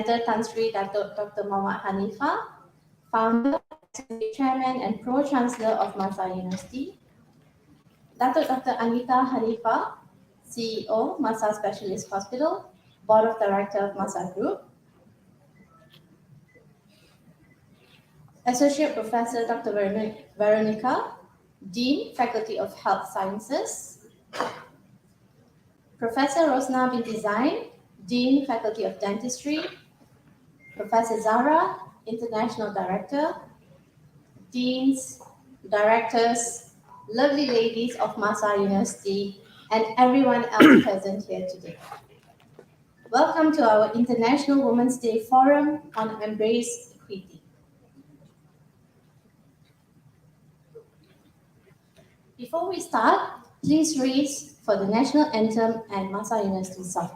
Tan Sri Datuk Dr. Muhammad Hanifah, founder, executive chairman, and pro-chancellor of MAHSA University. Datuk Dr. Anita Hanifah, CEO, MAHSA Specialist Hospital, Board of Director of MAHSA Group. Associate Professor Dr. Veronica, Dean, Faculty of Health Sciences. Professor Rosna binti Zain, Dean, Faculty of Dentistry. Professor Zahra, International Director. Deans, Directors, lovely ladies of MAHSA University, and everyone else present here today. Welcome to our International Women's Day Forum on Embrace Equity. Before we start, please raise for the national anthem and MAHSA University song.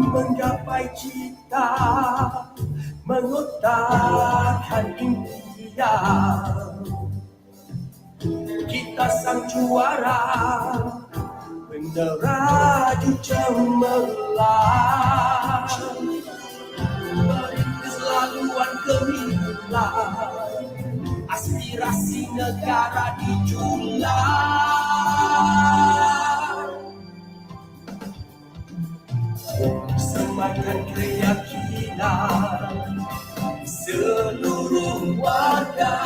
Menggapai cita, mengutarakan impian. Kita sang juara, meneraju cemerlang. Merintis laluan gemilang, aspirasi negara dijulang. Semakan keyakinan seluruh warga,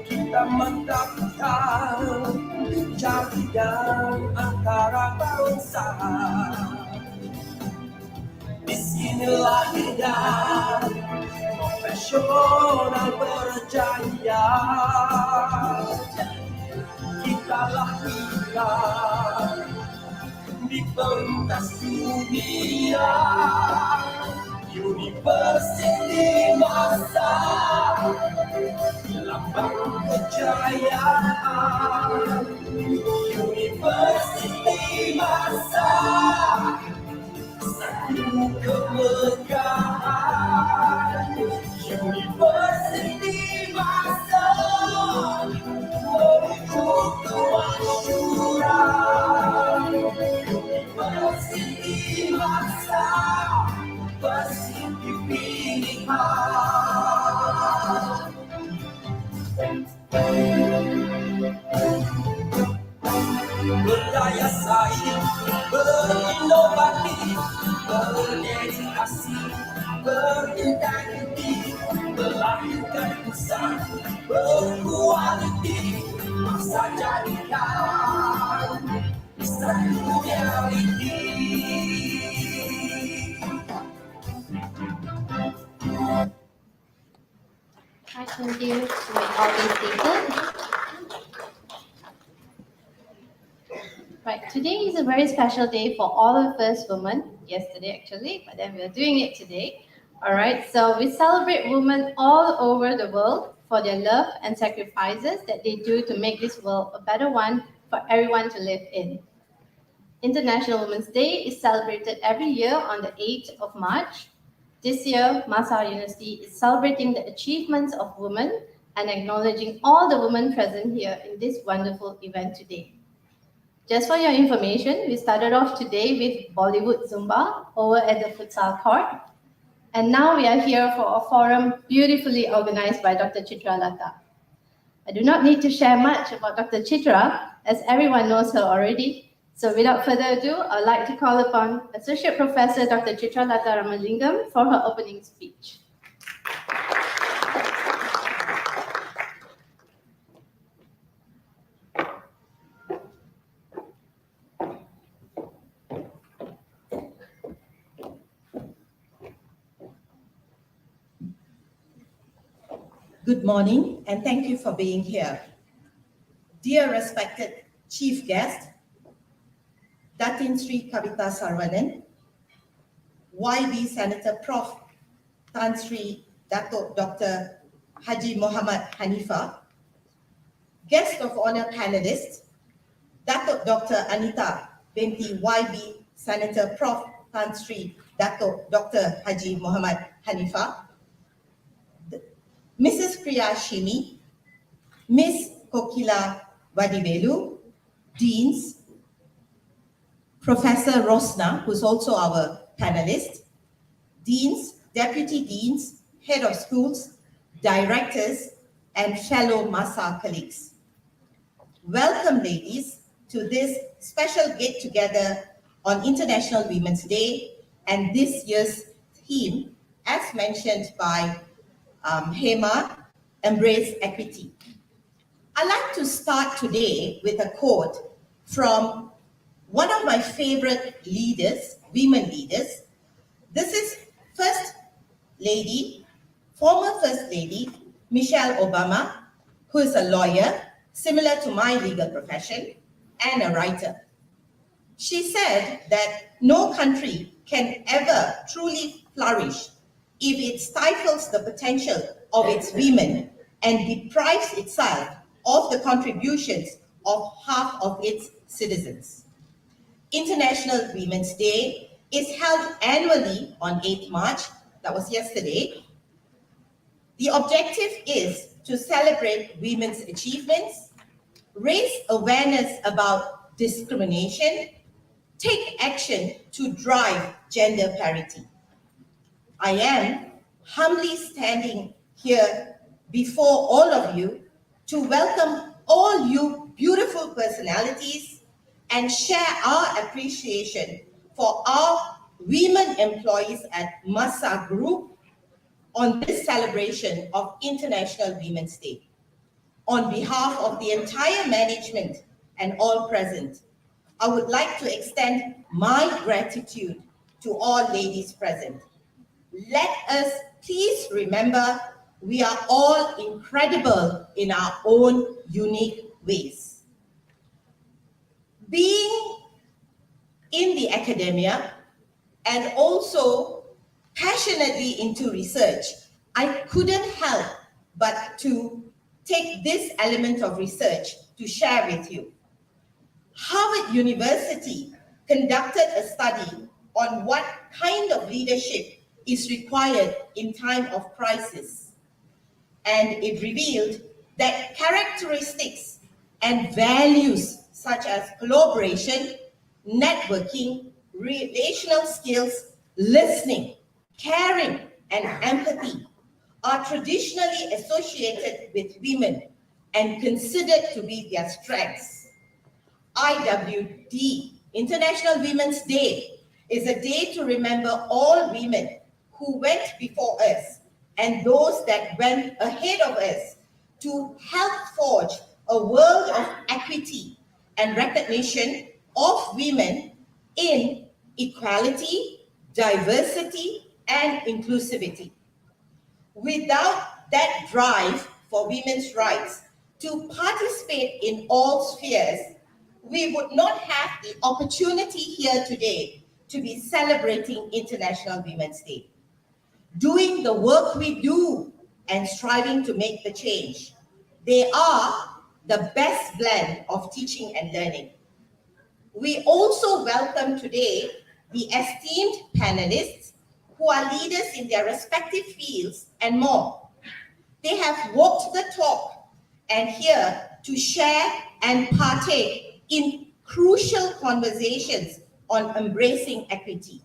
kita mantapkan jaringan antara bangsa. Di sinilah dia profesional berjaya. Kitalah kita di pentas dunia, Universiti MAHSA, lambang kejayaan. Universiti MAHSA, satu kemegahan. Universiti MAHSA, menuju kemakmuran. Universiti MAHSA, bersih pilihan. Berdaya saing, berinovasi, berdedikasi, berintegriti, melahirkan usaha berkualiti. MAHSA jadikan satu realiti. Right, thank you. You may all be seated. Right, today is a very special day for all of us women. Yesterday, actually, but then we're doing it today. All right, so we celebrate women all over the world for their love and sacrifices that they do to make this world a better one for everyone to live in. International Women's Day is celebrated every year on the 8th of March. This year, MAHSA University is celebrating the achievements of women and acknowledging all the women present here in this wonderful event today. Just for your information, we started off today with Bollywood Zumba over at the futsal court. And now we are here for a forum beautifully organized by Dr. Chitra Lata. I do not need to share much about Dr. Chitra, as everyone knows her already. So without further ado, I'd like to call upon Associate Professor Dr. Chitra Lata Ramalingam for her opening speech. Good morning, and thank you for being here. Dear respected Chief Guest, Datin Sri Kavita Sarvanan, YB Senator Prof. Tan Sri Dato Dr. Haji Muhammad Hanifa, Guest of Honor Panelists, Dato Dr. Anita binti YB Senator Prof. Tan Sri Dato Dr. Haji Muhammad Hanifa, Mrs. Priya Shimi, Ms. Kokila Vadivelu, Deans, Professor Rosna, who's also our panelist, Deans, Deputy Deans, Head of Schools, Directors, and fellow MAHSA colleagues. Welcome, ladies, to this special get-together on International Women's Day and this year's theme, as mentioned by Hema, Embrace Equity. I'd like to start today with a quote from one of my favorite leaders, women leaders. This is former First Lady, Michelle Obama, who is a lawyer, similar to my legal profession, and a writer. She said that no country can ever truly flourish if it stifles the potential of its women and deprives itself of the contributions of half of its citizens. International Women's Day is held annually on 8th March, that was yesterday. The objective is to celebrate women's achievements, raise awareness about discrimination, take action to drive gender parity. I am humbly standing here before all of you to welcome all you beautiful personalities and share our appreciation for our women employees at MAHSA Group on this celebration of International Women's Day. On behalf of the entire management and all present, I would like to extend my gratitude to all ladies present. Let us please remember we are all incredible in our own unique ways. Being in the academia and also passionately into research, I couldn't help but to take this element of research to share with you. Harvard University conducted a study on what kind of leadership is required in time of crisis. And it revealed that characteristics and values such as collaboration, networking, relational skills, listening, caring, and empathy are traditionally associated with women and considered to be their strengths. IWD, International Women's Day, is a day to remember all women who went before us and those that went ahead of us to help forge a world of equity and recognition of women in equality, diversity, and inclusivity. Without that drive for women's rights to participate in all spheres, we would not have the opportunity here today to be celebrating International Women's Day. Doing the work we do and striving to make the change, they are the best blend of teaching and learning. We also welcome today the esteemed panelists who are leaders in their respective fields and more. They have walked the talk and here to share and partake in crucial conversations on embracing equity.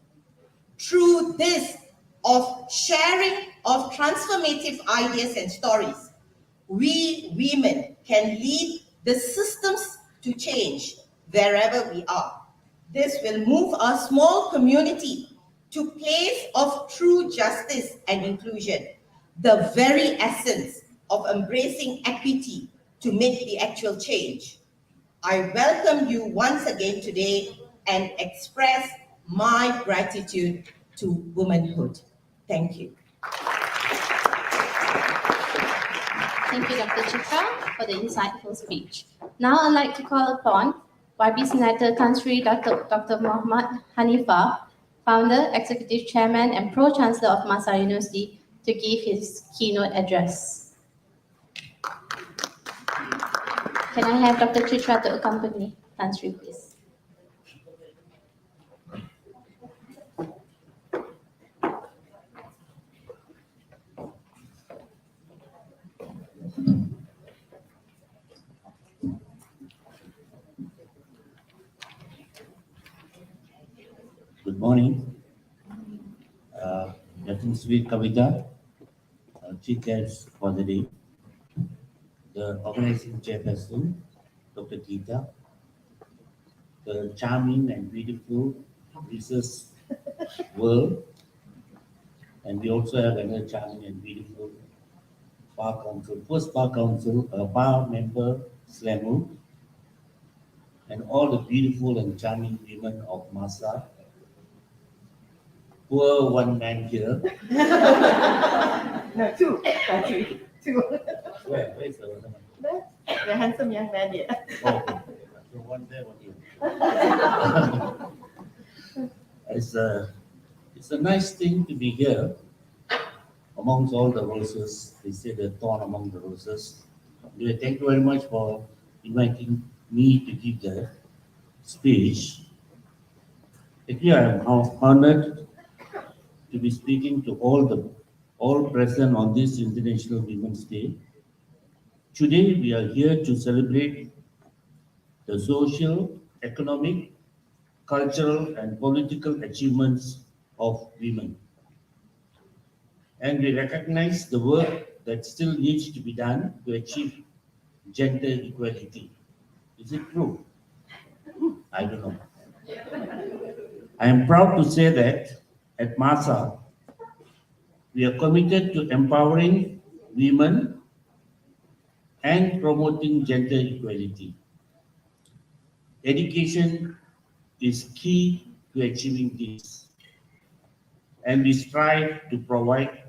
Through this of sharing of transformative ideas and stories, we women can lead the systems to change wherever we are. This will move our small community to place of true justice and inclusion, the very essence of embracing equity to make the actual change. I welcome you once again today and express my gratitude to womanhood. Thank you. Thank you, Dr. Chitra, for the insightful speech. Now I'd like to call upon YB Senator Tan Sri Dr. Muhammad Hanifa, Founder, Executive Chairman, and Pro-Chancellor of MAHSA University, to give his keynote address. Can I have Dr. Chitra to accompany Tan Sri, please? Good morning. Dr. Sri Kavita, Chief Guest for the day, the organizing chairperson, Dr. Geeta, the charming and beautiful Mrs. World, and we also have another charming and beautiful Bar Council, first Bar Council, Bar member, Slamu, and all the beautiful and charming women of MAHSA. Poor one man here. No, two, not three, two. Where is the other one? The handsome young man here. Oh, okay. So one there, one here. It's a nice thing to be here amongst all the roses. They say the thorn among the roses. Anyway, thank you very much for inviting me to give the speech. Actually, I am honored to be speaking to all present on this International Women's Day. Today, we are here to celebrate the social, economic, cultural, and political achievements of women. And we recognize the work that still needs to be done to achieve gender equality. Is it true? I don't know. I am proud to say that at MAHSA, we are committed to empowering women and promoting gender equality. Education is key to achieving this, and we strive to provide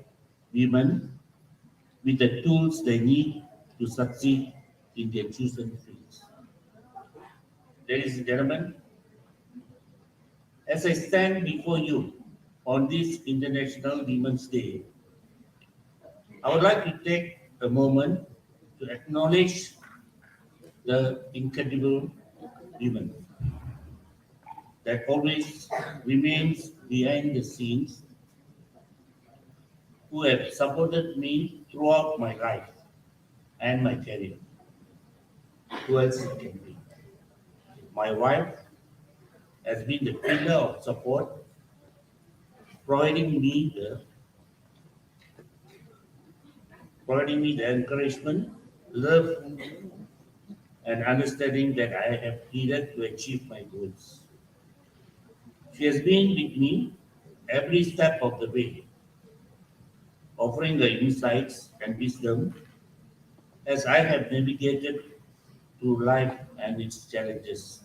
women with the tools they need to succeed in their chosen fields. Ladies and gentlemen, as I stand before you on this International Women's Day, I would like to take a moment to acknowledge the incredible women that always remains behind the scenes, who have supported me throughout my life and my career. Who else it can be? My wife has been the pillar of support, providing me the encouragement, love, and understanding that I have needed to achieve my goals. She has been with me every step of the way, offering her insights and wisdom as I have navigated through life and its challenges.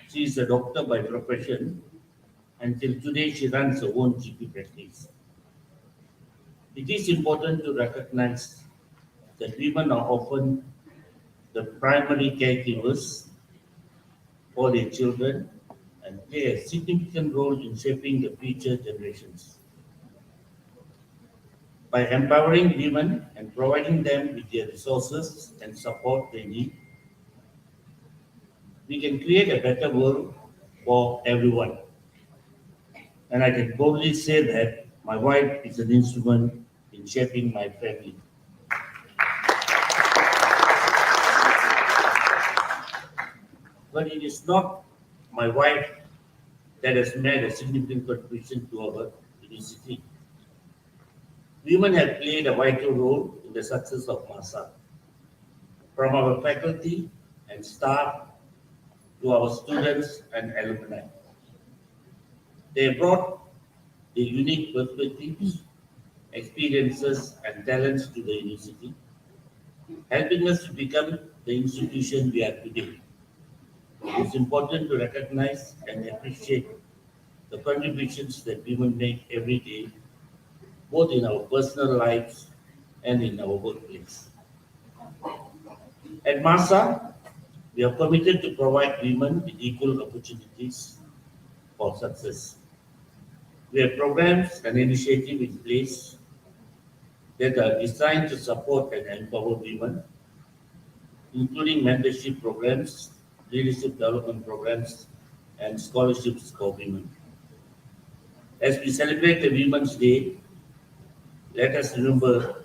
She is a doctor by profession. Until today, she runs her own GP practice. It is important to recognize that women are often the primary caregivers for their children and play a significant role in shaping the future generations. By empowering women and providing them with the resources and support they need, we can create a better world for everyone. And I can boldly say that my wife is an instrument in shaping my family. But it is not my wife that has made a significant contribution to our university. Women have played a vital role in the success of MAHSA, from our faculty and staff to our students and alumni. They brought their unique perspectives, experiences, and talents to the university, helping us to become the institution we are today. It's important to recognize and appreciate the contributions that women make every day, both in our personal lives and in our workplace. At MAHSA, we are committed to provide women with equal opportunities for success. We have programs and initiatives in place that are designed to support and empower women, including mentorship programs, leadership development programs, and scholarships for women. As we celebrate the Women's Day, let us remember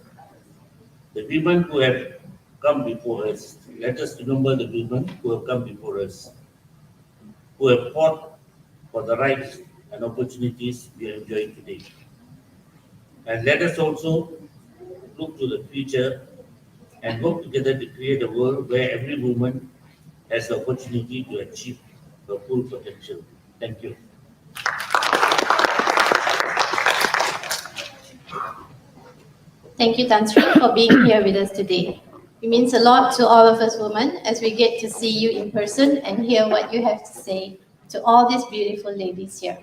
the women who have come before us. Let us remember the women who have come before us, who have fought for the rights and opportunities we are enjoying today. And let us also look to the future and work together to create a world where every woman has the opportunity to achieve her full potential. Thank you. Thank you, Tan Sri, for being here with us today. It means a lot to all of us women as we get to see you in person and hear what you have to say to all these beautiful ladies here.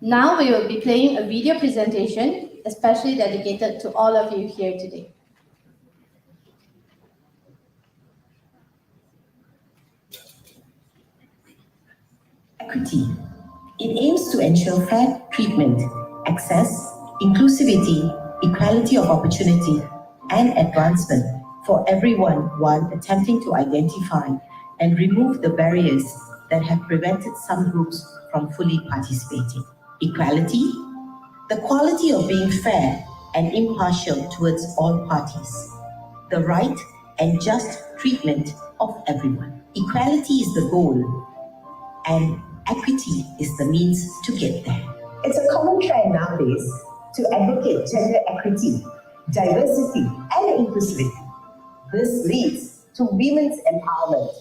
Now we will be playing a video presentation especially dedicated to all of you here today. Equity. It aims to ensure fair treatment, access, inclusivity, equality of opportunity, and advancement for everyone while attempting to identify and remove the barriers that have prevented some groups from fully participating. Equality, the quality of being fair and impartial towards all parties, the right and just treatment of everyone. Equality is the goal, and equity is the means to get there. It's a common trend nowadays to advocate gender equity, diversity, and inclusivity. This leads to women's empowerment,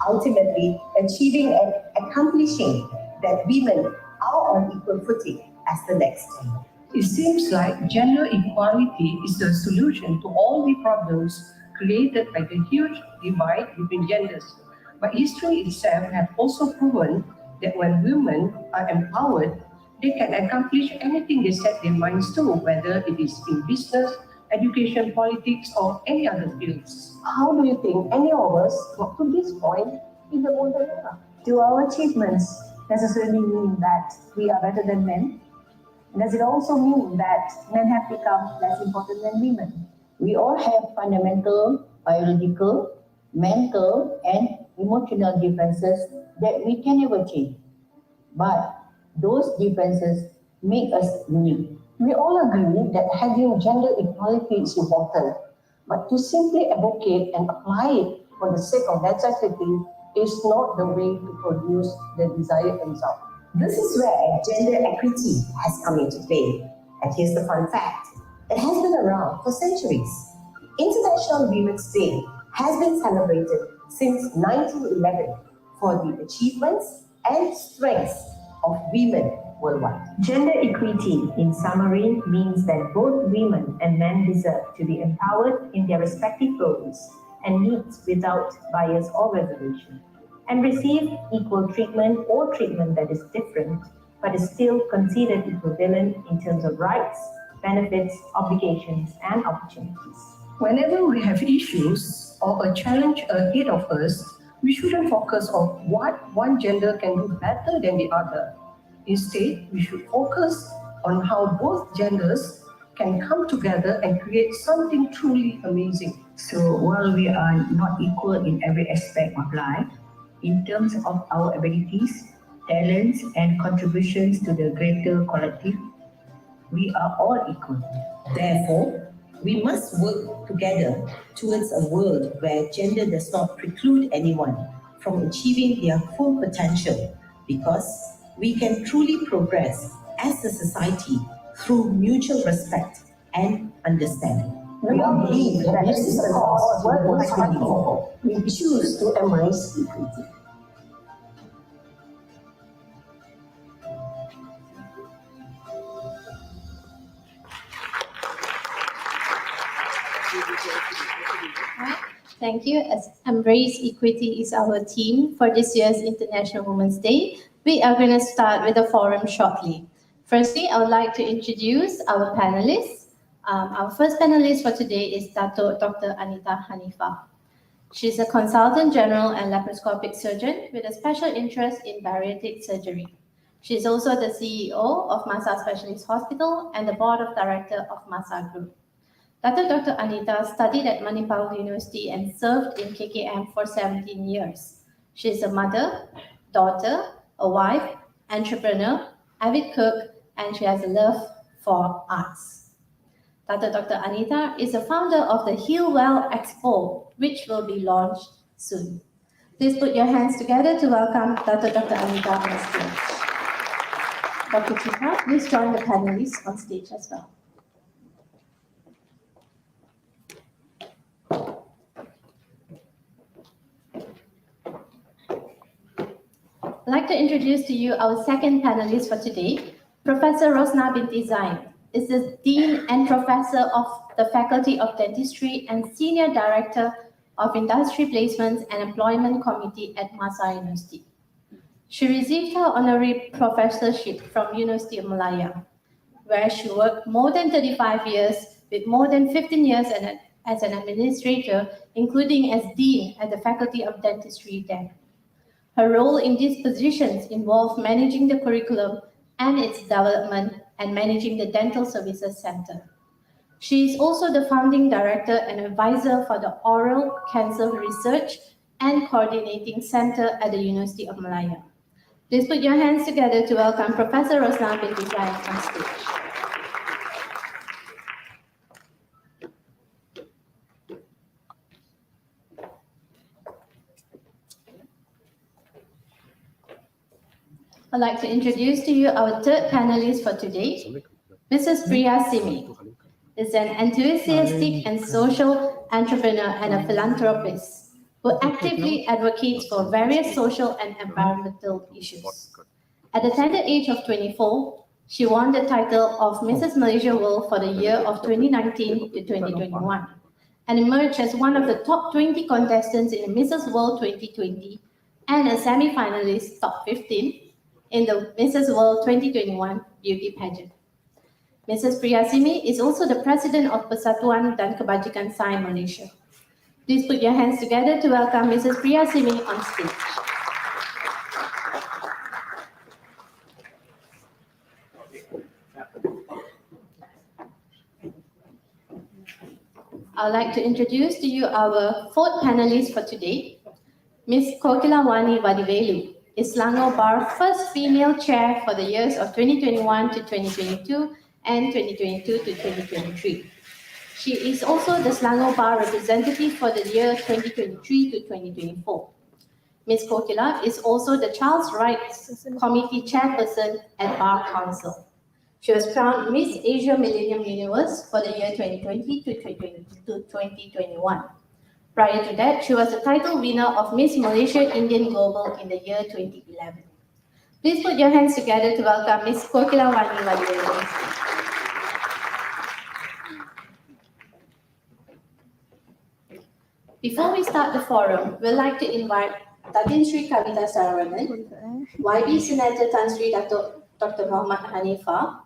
ultimately achieving and accomplishing that women are on equal footing as the next thing. It seems like gender equality is the solution to all the problems created by the huge divide between genders. But history itself has also proven that when women are empowered, they can accomplish anything they set their minds to, whether it is in business, education, politics, or any other fields. How do you think any of us got to this point in the modern era? Do our achievements necessarily mean that we are better than men? Does it also mean that men have become less important than women? We all have fundamental biological, mental, and emotional differences that we can never change. But those differences make us unique. We all agree that having gender equality is important, but to simply advocate and apply it for the sake of necessity is not the way to produce the desired result. This is where gender equity has come into play. And here's the fun fact. It has been around for centuries. International Women's Day has been celebrated since 1911 for the achievements and strengths of women worldwide. Gender equity, in summary, means that both women and men deserve to be empowered in their respective roles and needs without bias or reservation, and receive equal treatment or treatment that is different but is still considered equivalent in terms of rights, benefits, obligations, and opportunities. Whenever we have issues or a challenge ahead of us, we shouldn't focus on what one gender can do better than the other. Instead, we should focus on how both genders can come together and create something truly amazing. So while we are not equal in every aspect of life, in terms of our abilities, talents, and contributions to the greater collective, we are all equal. Therefore, we must work together towards a world where gender does not preclude anyone from achieving their full potential, because we can truly progress as a society through mutual respect and understanding. We all believe that this is the cause worth fighting for. We choose to embrace equity. Thank you. As Embrace Equity is our theme for this year's International Women's Day, we are going to start with the forum shortly. Firstly, I would like to introduce our panelists. Our first panelist for today is Dr. Anita Hanifa. She's a consultant general and laparoscopic surgeon with a special interest in bariatric surgery. She is also the CEO of MAHSA Specialist Hospital and the board of director of MAHSA Group. Dr. Anita studied at Manipal University and served in KKM for 17 years. She is a mother, daughter, a wife, entrepreneur, avid cook, and she has a love for arts. Dr. Anita is the founder of the Heal Well Expo, which will be launched soon. Please put your hands together to welcome Dr. Anita on stage. Dr. Chitra, please join the panelists on stage as well. I'd like to introduce to you our second panelist for today. Professor Rosna Binti Zain is the Dean and Professor of the Faculty of Dentistry and Senior Director of Industry Placements and Employment Committee at MAHSA University. She received her honorary professorship from University of Malaya, where she worked more than 35 years with more than 15 years as an administrator, including as Dean at the Faculty of Dentistry there. Her role in these positions involved managing the curriculum and its development and managing the Dental Services Center. She is also the founding director and advisor for the Oral Cancer Research and Coordinating Center at the University of Malaya. Please put your hands together to welcome Professor Rosna Binti Zain on stage. I'd like to introduce to you our third panelist for today, Mrs. Priya Simi. Is an enthusiastic and social entrepreneur and a philanthropist who actively advocates for various social and environmental issues. At the tender age of 24, she won the title of Mrs. Malaysia World for the year of 2019 to 2021 and emerged as one of the top 20 contestants in the Mrs. World 2020 and a semi-finalist top 15 in the Mrs. World 2021 beauty pageant. Mrs. Priya Simi is also the president of Persatuan dan Kebajikan Sains Malaysia. Please put your hands together to welcome Mrs. Priya Simi on stage. I'd like to introduce to you our fourth panelist for today, Ms. Kokilawani Vadivelu. Is Selangor Bar first female chair for the years of 2021 to 2022 and 2022 to 2023. She is also the Selangor Bar representative for the year 2023 to 2024. Ms. Kokila is also the Child's Rights Committee chairperson at Bar Council. She was crowned Miss Asia Millennium Universe for the year 2020 to 2021. Prior to that, she was the title winner of Miss Malaysia Indian Global in the year 2011. Please put your hands together to welcome Ms. Kokilawani Vadivelu. Before we start the forum, we'd like to invite Datin Sri Kavita Saravanan, YB Senator Tan Sri Dato Dr. Muhammad Hanifa,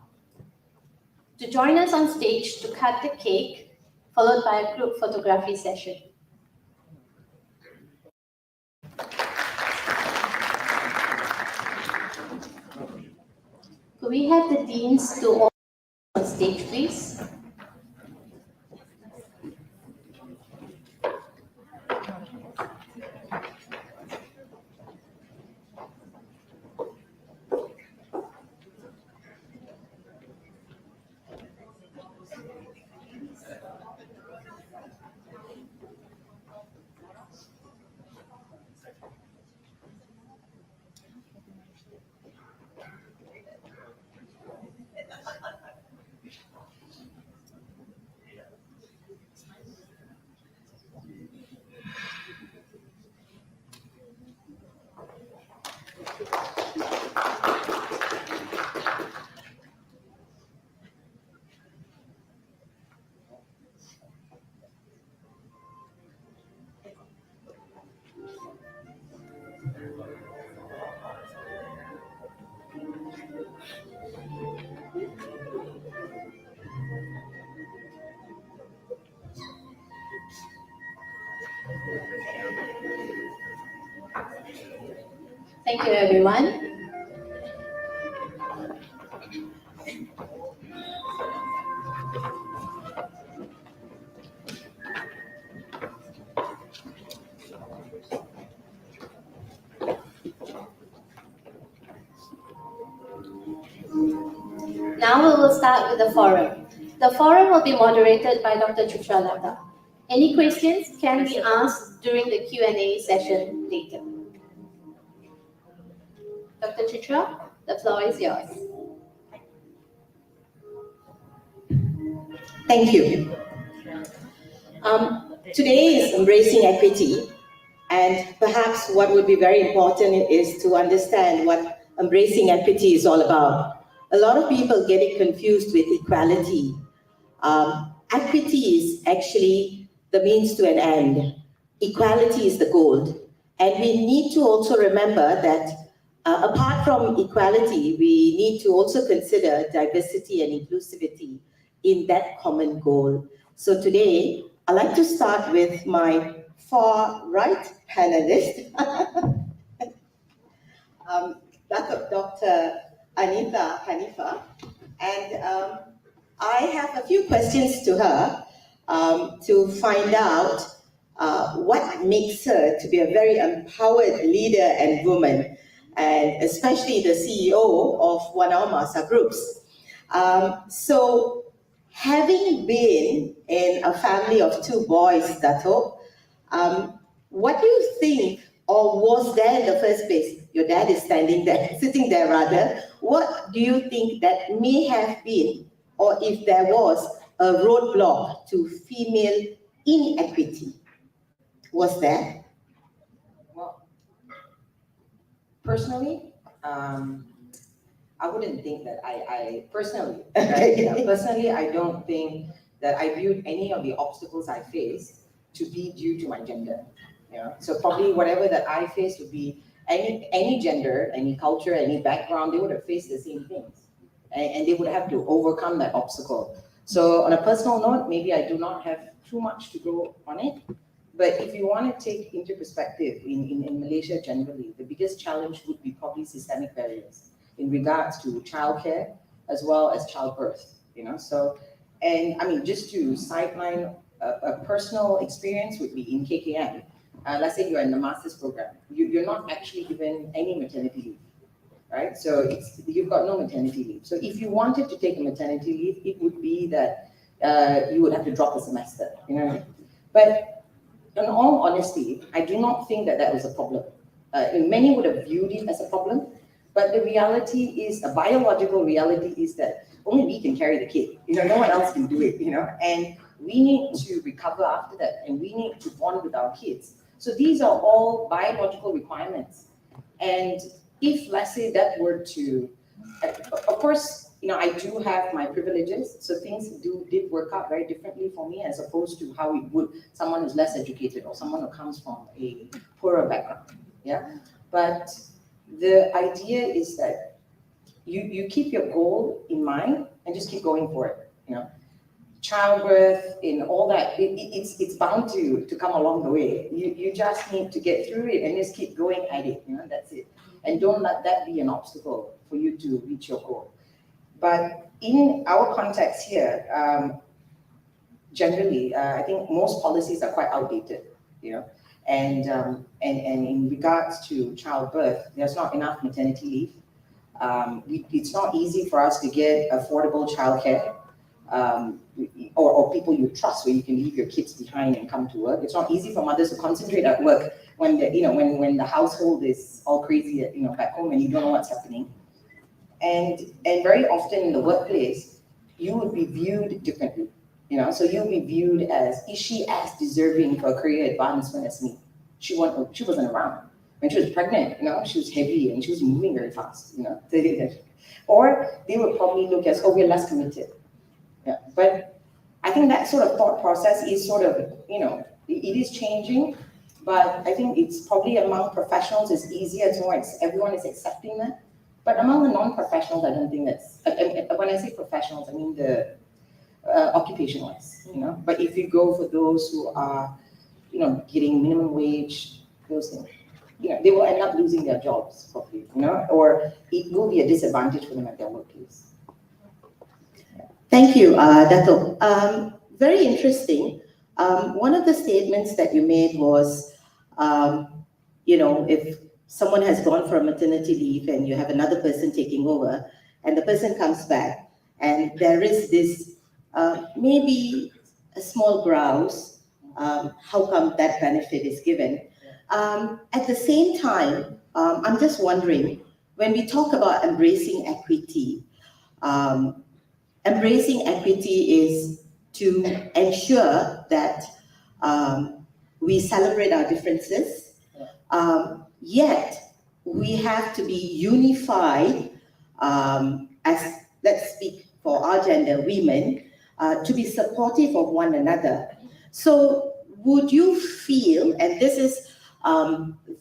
to join us on stage to cut the cake, followed by a group photography session. Could we have the deans to all on stage, please? Thank you, everyone. Now we will start with the forum. The forum will be moderated by Dr. Chuchalata. Any questions can be asked during the Q&A session later. Dr. Chitra, the floor is yours. Thank you. Today is Embracing Equity, and perhaps what would be very important is to understand what embracing equity is all about. A lot of people get it confused with equality. Equity is actually the means to an end. Equality is the goal. And we need to also remember that apart from equality, we need to also consider diversity and inclusivity in that common goal. So today, I'd like to start with my far right panelist, Dr. Anita Hanifa, and I have a few questions to her to find out what makes her to be a very empowered leader and woman, and especially the CEO of one of our MAHSA groups. So, having been in a family of two boys, Dato, what do you think, or was there in the first place? Your dad is standing there, sitting there rather. What do you think that may have been, or if there was, a roadblock to female inequity? Was there? Well, personally, I wouldn't think that personally, right? Personally, I don't think that I viewed any of the obstacles I faced to be due to my gender. So probably whatever that I faced would be any gender, any culture, any background, they would have faced the same things, and they would have to overcome that obstacle. So on a personal note, maybe I do not have too much to go on it. But if you want to take into perspective in Malaysia generally, the biggest challenge would be probably systemic barriers in regards to childcare as well as childbirth. So, and I mean, just to sideline a personal experience would be in KKM. Let's say you're in the master's program, you're not actually given any maternity leave, right? So you've got no maternity leave. So if you wanted to take a maternity leave, it would be that you would have to drop a semester, But in all honesty, I do not think that was a problem. Many would have viewed it as a problem, but the reality is, a biological reality is that only we can carry the kid. No one else can do it, and we need to recover after that, and we need to bond with our kids. So these are all biological requirements. And if, let's say, that were to, of course, I do have my privileges, so things did work out very differently for me as opposed to how it would someone who's less educated or someone who comes from a poorer background. Yeah, but the idea is that you keep your goal in mind and just keep going for it, you know. Childbirth, in all that, it's bound to come along the way. You just need to get through it and just keep going at it, you know, that's it. And don't let that be an obstacle for you to reach your goal. But in our context here, generally, I think most policies are quite outdated, you know, and in regards to childbirth, there's not enough maternity leave. It's not easy for us to get affordable childcare. Or people you trust where you can leave your kids behind and come to work. It's not easy for mothers to concentrate at work when when the household is all crazy, you know, back home and you don't know what's happening. And very often in the workplace, you would be viewed differently, you know. So you'll be viewed as, is she as deserving for a career advancement as me? She wasn't around when she was pregnant, you know. She was heavy and she was moving very fast, you know. Or they would probably look as, oh, we're less committed. Yeah, but I think that sort of thought process is sort of, you know, it is changing, but I think it's probably among professionals it's easier to know everyone is accepting that. But among the non-professionals, I don't think that's, when I say professionals, I mean the occupation-wise, you know. But if you go for those who are, you know, getting minimum wage, those things, you know, they will end up losing their jobs probably, you know, or it will be a disadvantage for them at their workplace. Thank you, Dato. Very interesting. One of the statements that you made was, you know, if someone has gone for a maternity leave and you have another person taking over, and the person comes back, and there is this maybe a small grouse, how come that benefit is given? At the same time, I'm just wondering, when we talk about embracing equity is to ensure that we celebrate our differences, yet we have to be unified as, let's speak for our gender, women, to be supportive of one another. So would you feel, and this is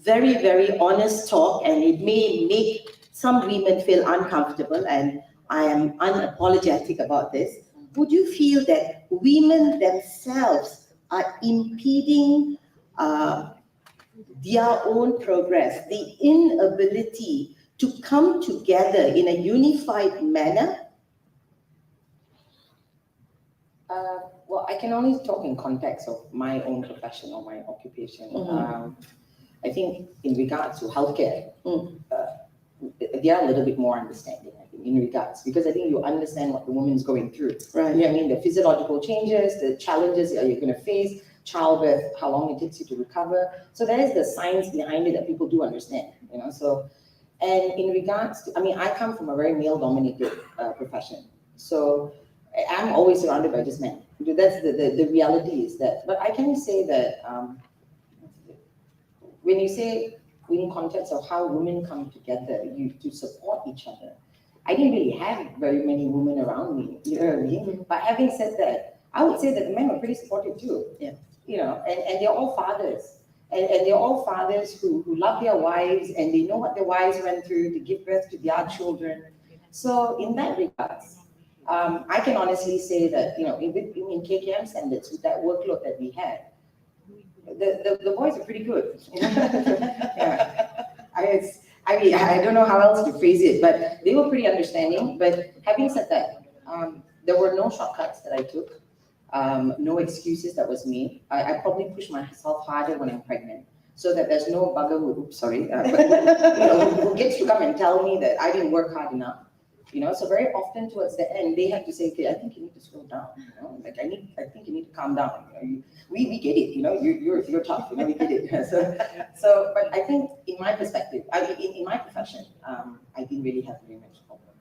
very, very honest talk, and it may make some women feel uncomfortable, and I am unapologetic about this. Would you feel that women themselves are impeding their own progress, the inability to come together in a unified manner? Well, I can only talk in context of my own profession or my occupation. I think in regards to healthcare, they are a little bit more understanding, I think, in regards, because I think you understand what the woman's going through. Right. You know what I mean? The physiological changes, the challenges that you're going to face, childbirth, how long it takes you to recover. So there is the science behind it that people do understand, you know. So, and in regards to, I mean, I come from a very male-dominated profession. So I'm always surrounded by just men. That's the reality is that. But I can say that when you say in context of how women come together to support each other, I didn't really have very many women around me, you know what I mean? But having said that, I would say that the men were pretty supportive too. Yeah. You know, and they're all fathers. And they're all fathers who love their wives and they know what their wives went through to give birth to their children. So in that regards, I can honestly say that, you know, in KKM standards, with that workload that we had, the boys are pretty good. You know? Yeah. I don't know how else to phrase it, but they were pretty understanding. But having said that, there were no shortcuts that I took, no excuses that was made. I probably push myself harder when I'm pregnant, so that there's no bugger who gets to come and tell me that I didn't work hard enough. You know, so very often towards the end, they have to say, okay, I think you need to slow down, you know, like I think you need to calm down. You know, we get it, you know, you're tough, you know, we get it. So, but I think in my perspective, in my profession, I didn't really have very much problem.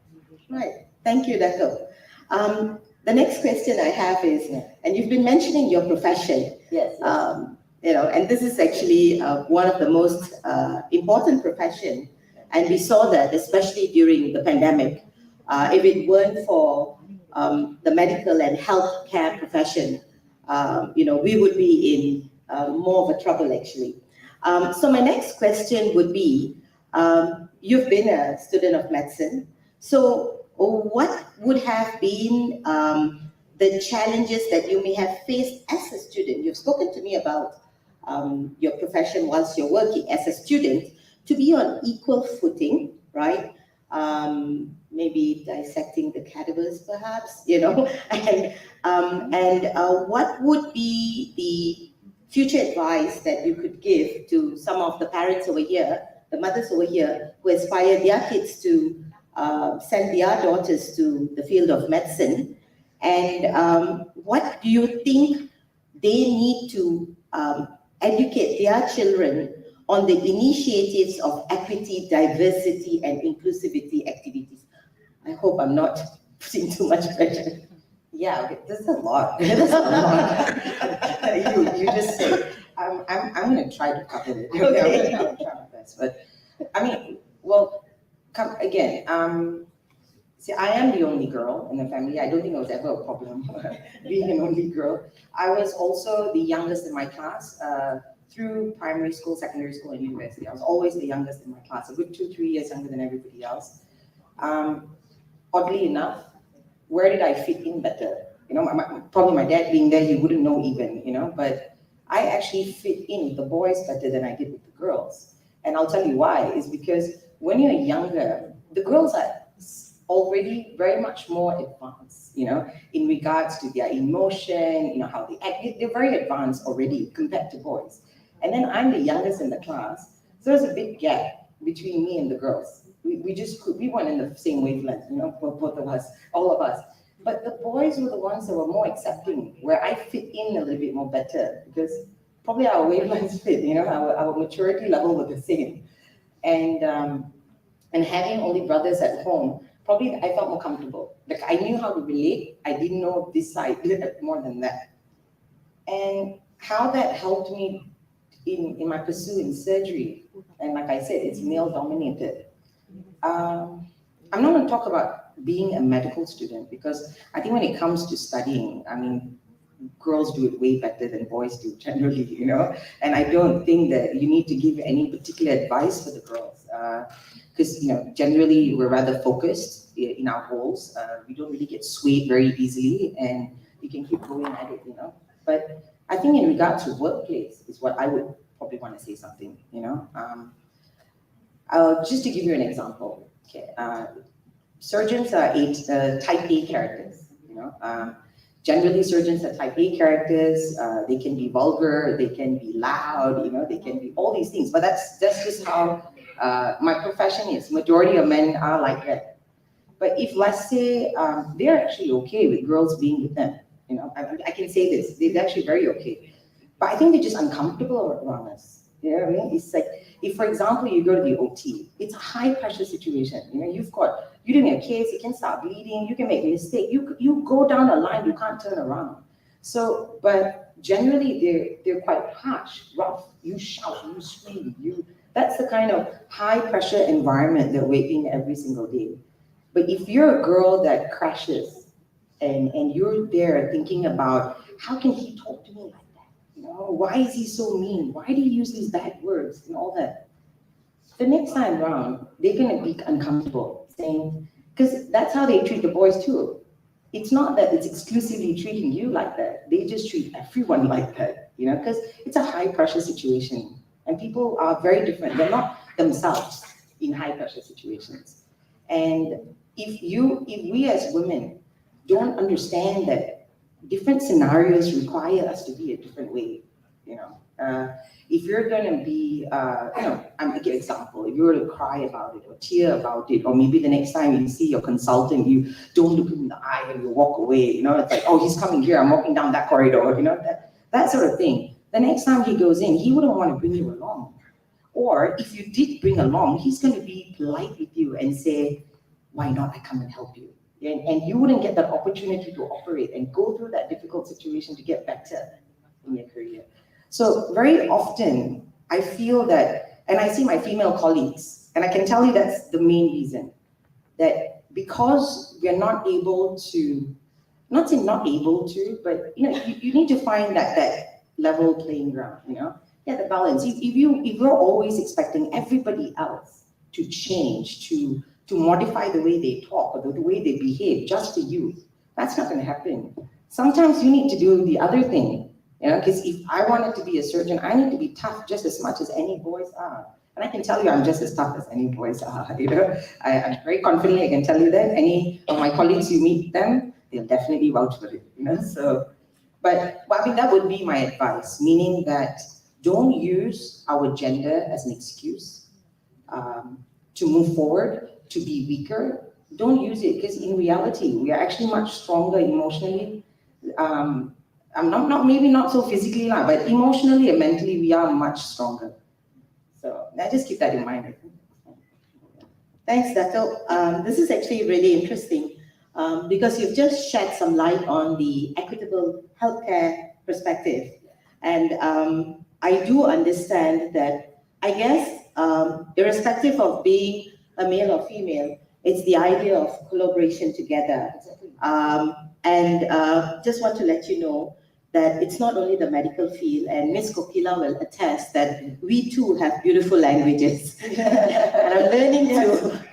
Right, thank you, Dato. The next question I have is, and you've been mentioning your profession. Yes. You know, and this is actually one of the most important profession, and we saw that especially during the pandemic. If it weren't for the medical and healthcare profession, you know, we would be in more of a trouble actually. So my next question would be, you've been a student of medicine, So, what would have been the challenges that you may have faced as a student? You've spoken to me about your profession whilst you're working as a student, to be on equal footing, right? Maybe dissecting the cadavers, perhaps, and what would be the future advice that you could give to some of the parents over here, the mothers over here, who aspire their kids to send their daughters to the field of medicine? And what do you think they need to educate their children on the initiatives of equity, diversity, and inclusivity activities? I hope I'm not putting too much pressure. Yeah, okay, this is a lot. This is a lot. you just say. I'm going to try to cover it. Okay. I'm going to try my best. But I mean, well, come again. See, I am the only girl in the family. I don't think it was ever a problem being an only girl. I was also the youngest in my class through primary school, secondary school, and university. I was always the youngest in my class, a good 2-3 years younger than everybody else. Oddly enough, where did I fit in better? Probably my dad being there, he wouldn't know even, but I actually fit in with the boys better than I did with the girls. And I'll tell you why, is because when you're younger, the girls are already very much more advanced, in regards to their emotion, how they act. They're very advanced already compared to boys. And then I'm the youngest in the class, so there's a big gap between me and the girls. We weren't in the same wavelength, both of us, all of us. But the boys were the ones that were more accepting, where I fit in a little bit more better, because probably our wavelengths fit, our maturity level was the same. And having only brothers at home, probably I felt more comfortable. Like, I knew how to relate. I didn't know this side more than that. And how that helped me in my pursuit in surgery, and like I said, it's male dominated. I'm not going to talk about being a medical student, because I think when it comes to studying, girls do it way better than boys do generally, and I don't think that you need to give any particular advice for the girls, because generally we're rather focused in our goals. We don't really get swayed very easily, and we can keep going at it, But I think in regards to workplace is what I would probably want to say something, just to give you an example. Okay, surgeons are type A characters, Generally, surgeons are type A characters. They can be vulgar, they can be loud, they can be all these things. But that's just how my profession is. Majority of men are like that. But if, let's say, they're actually okay with girls being with them, I can say this, they're actually very okay. But I think they're just uncomfortable around us. You know what I mean? It's like, if, for example, you go to the OT, it's a high pressure situation. You're doing a case, you can start bleeding, you can make a mistake, you go down a line, you can't turn around. So, but generally they're quite harsh, rough. You shout, you scream, that's the kind of high pressure environment that we're in every single day. But if you're a girl that crashes and you're there thinking about, how can he talk to me like that? Why is he so mean? Why do you use these bad words and all that? The next time around, they're going to be uncomfortable saying, because that's how they treat the boys too. It's not that it's exclusively treating you like that. They just treat everyone like that, because it's a high pressure situation and people are very different. They're not themselves in high pressure situations. And if we as women don't understand that different scenarios require us to be a different way, if you're going to be, I'm going to give an example. If you were to cry about it or tear about it, or maybe the next time you see your consultant, you don't look him in the eye and you walk away, it's like, oh, he's coming here, I'm walking down that corridor, that sort of thing. The next time he goes in, he wouldn't want to bring you along. Or if you did bring along, he's going to be polite with you and say, why not, I come and help you. And you wouldn't get that opportunity to operate and go through that difficult situation to get better in your career. So very often, I feel that, and I see my female colleagues, and I can tell you that's the main reason, that because we're not able to, not saying not able to, but you need to find that level playing ground, the balance. If you're always expecting everybody else to change, to to modify the way they talk or the way they behave just to you. That's not going to happen. Sometimes you need to do the other thing, because if I wanted to be a surgeon, I need to be tough just as much as any boys are. And I can tell you I'm just as tough as any boys are, I'm very confident, I can tell you that. Any of my colleagues, you meet them, they'll definitely vouch for it, so. But I think that would be my advice, meaning that don't use our gender as an excuse to move forward, to be weaker. Don't use it, because in reality, we are actually much stronger emotionally. I'm maybe not so physically, but emotionally and mentally, we are much stronger. So I just keep that in mind. Thanks, Dato. This is actually really interesting because you've just shed some light on the equitable healthcare perspective. And I do understand that, I guess, irrespective of being a male or female, it's the idea of collaboration together. Just want to let you know that it's not only the medical field, and Miss Kokila will attest that we too have beautiful languages. And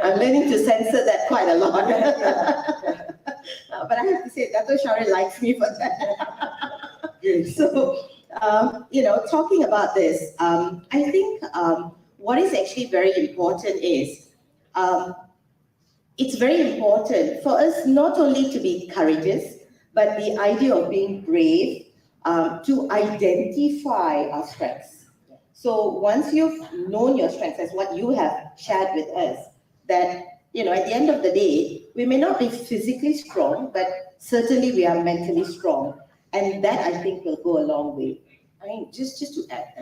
I'm learning to censor that quite a lot. But I have to say, Dato' Shari likes me for that. So, talking about this, I think what is actually very important is, it's very important for us not only to be courageous, but the idea of being brave, to identify our strengths. So once you've known your strengths, as what you have shared with us, that, at the end of the day, we may not be physically strong, but certainly we are mentally strong. And that, I think, will go a long way. I mean, just to add,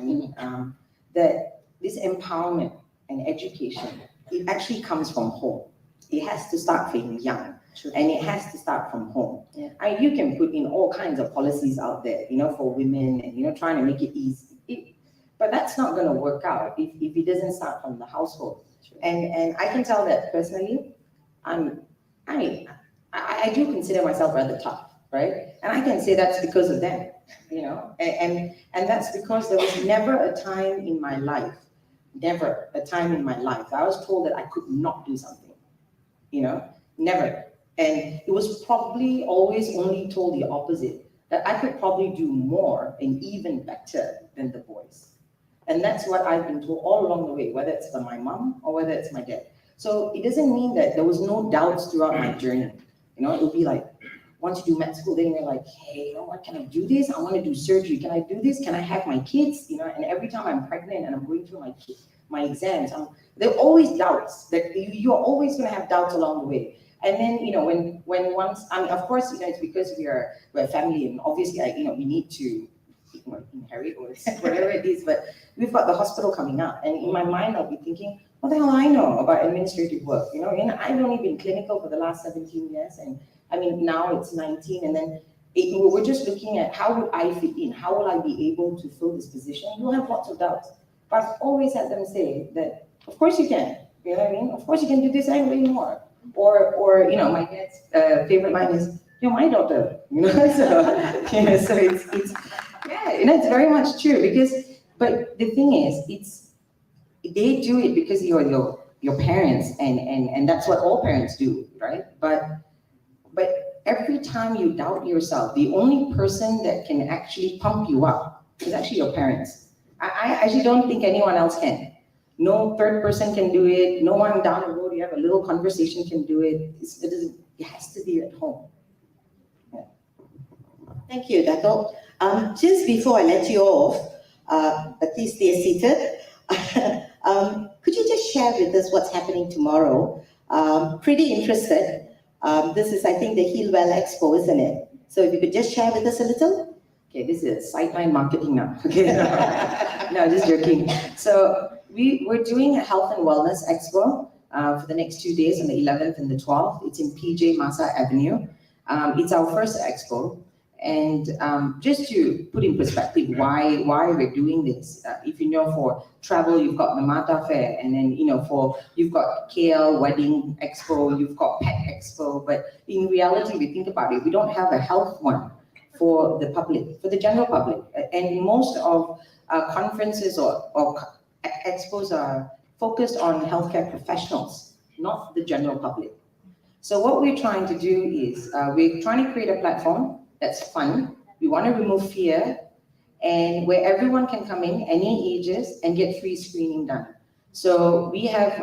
that this empowerment and education, it actually comes from home. It has to start from young. And it has to start from home. Yeah. You can put in all kinds of policies out there, for women, and trying to make it easy. But that's not going to work out if it doesn't start from the household. Sure. And I can tell that personally, I do consider myself rather tough, right? And I can say that's because of them, and that's because there was never a time in my life that I was told that I could not do something, never. And it was probably always only told the opposite, that I could probably do more and even better than the boys. And that's what I've been told all along the way, whether it's from my mom or whether it's my dad. So it doesn't mean that there was no doubts throughout my journey. It would be like, once you do med school, then you're like, hey, what, can I do this? I want to do surgery. Can I do this? Can I have my kids? And every time I'm pregnant and I'm going through my exams, there are always doubts. That you're always going to have doubts along the way. And then, when once, of course, it's because we're a family, and obviously, we need to inherit or whatever it is, but we've got the hospital coming up. And in my mind, I'll be thinking, what the hell I know about administrative work? And I've only been clinical for the last 17 years. And now it's 19. And then we're just looking at how would I fit in? How will I be able to fill this position? You'll have lots of doubts. But I've always had them say that, of course you can. You know what I mean? Of course you can do this and way more. Or my dad's favorite line is, you're my daughter, so it's very much true, but the thing is, they do it because you're your parents, and that's what all parents do, right? But every time you doubt yourself, the only person that can actually pump you up is actually your parents. I actually don't think anyone else can. No third person can do it. No one down the road you have a little conversation can do it. It has to be at home. Yeah. Thank you, Dato'. Just before I let you off, but please stay seated. Could you just share with us what's happening tomorrow? Pretty interested. This is, I think, the Healwell Expo, isn't it? So if you could just share with us a little. Okay, this is sideline marketing now. Okay, no, just joking. So we're doing a health and wellness expo for the next 2 days on the 11th and the 12th. It's in PJ MAHSA Avenue. It's our first expo. And just to put in perspective why we're doing this, if for travel, you've got the Mata Fair, and then you've got KL Wedding Expo, you've got Pet Expo, but in reality, we think about it, we don't have a health one for the public, for the general public. And most of conferences or expos are focused on healthcare professionals. not the general public. So what we're trying to do is we're trying to create a platform that's fun. We want to remove fear, and where everyone can come in, any ages, and get free screening done. So we have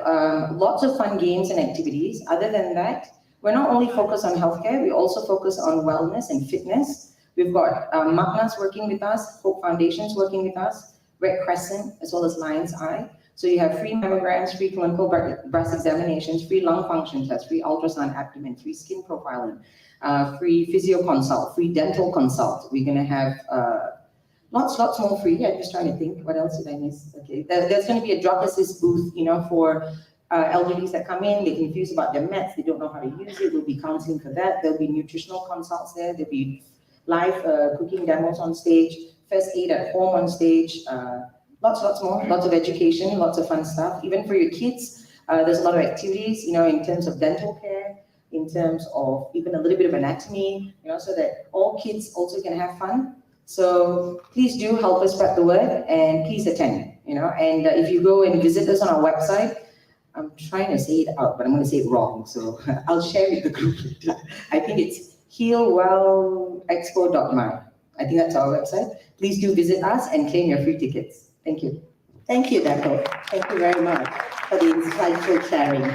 lots of fun games and activities. Other than that, we're not only focused on healthcare, we also focus on wellness and fitness. We've got MAHSA working with us, Hope Foundation's working with us, Red Crescent, as well as Lion's Eye. So you have free mammograms, free clinical breast examinations, free lung function tests, free ultrasound abdomen, free skin profiling, free physio consult, free dental consult. We're gonna have lots more free. I'm just trying to think, what else did I miss? Okay, there's gonna be a drug assist booth, for elderlies that come in, they're confused about their meds, they don't know how to use it, there'll be counseling for that, there'll be nutritional consults there'll be live cooking demos on stage, first aid at home on stage, lots more, lots of education, lots of fun stuff. Even for your kids, there's a lot of activities, in terms of dental care, in terms of even a little bit of anatomy, so that all kids also can have fun. So please do help us spread the word and please attend, and if you go and visit us on our website, I'm trying to say it out, but I'm going to say it wrong. So I'll share with the group later. I think it's healwellexpo.my. I think that's our website. Please do visit us and claim your free tickets. Thank you. Thank you, Dato. Thank you very much for the insightful sharing.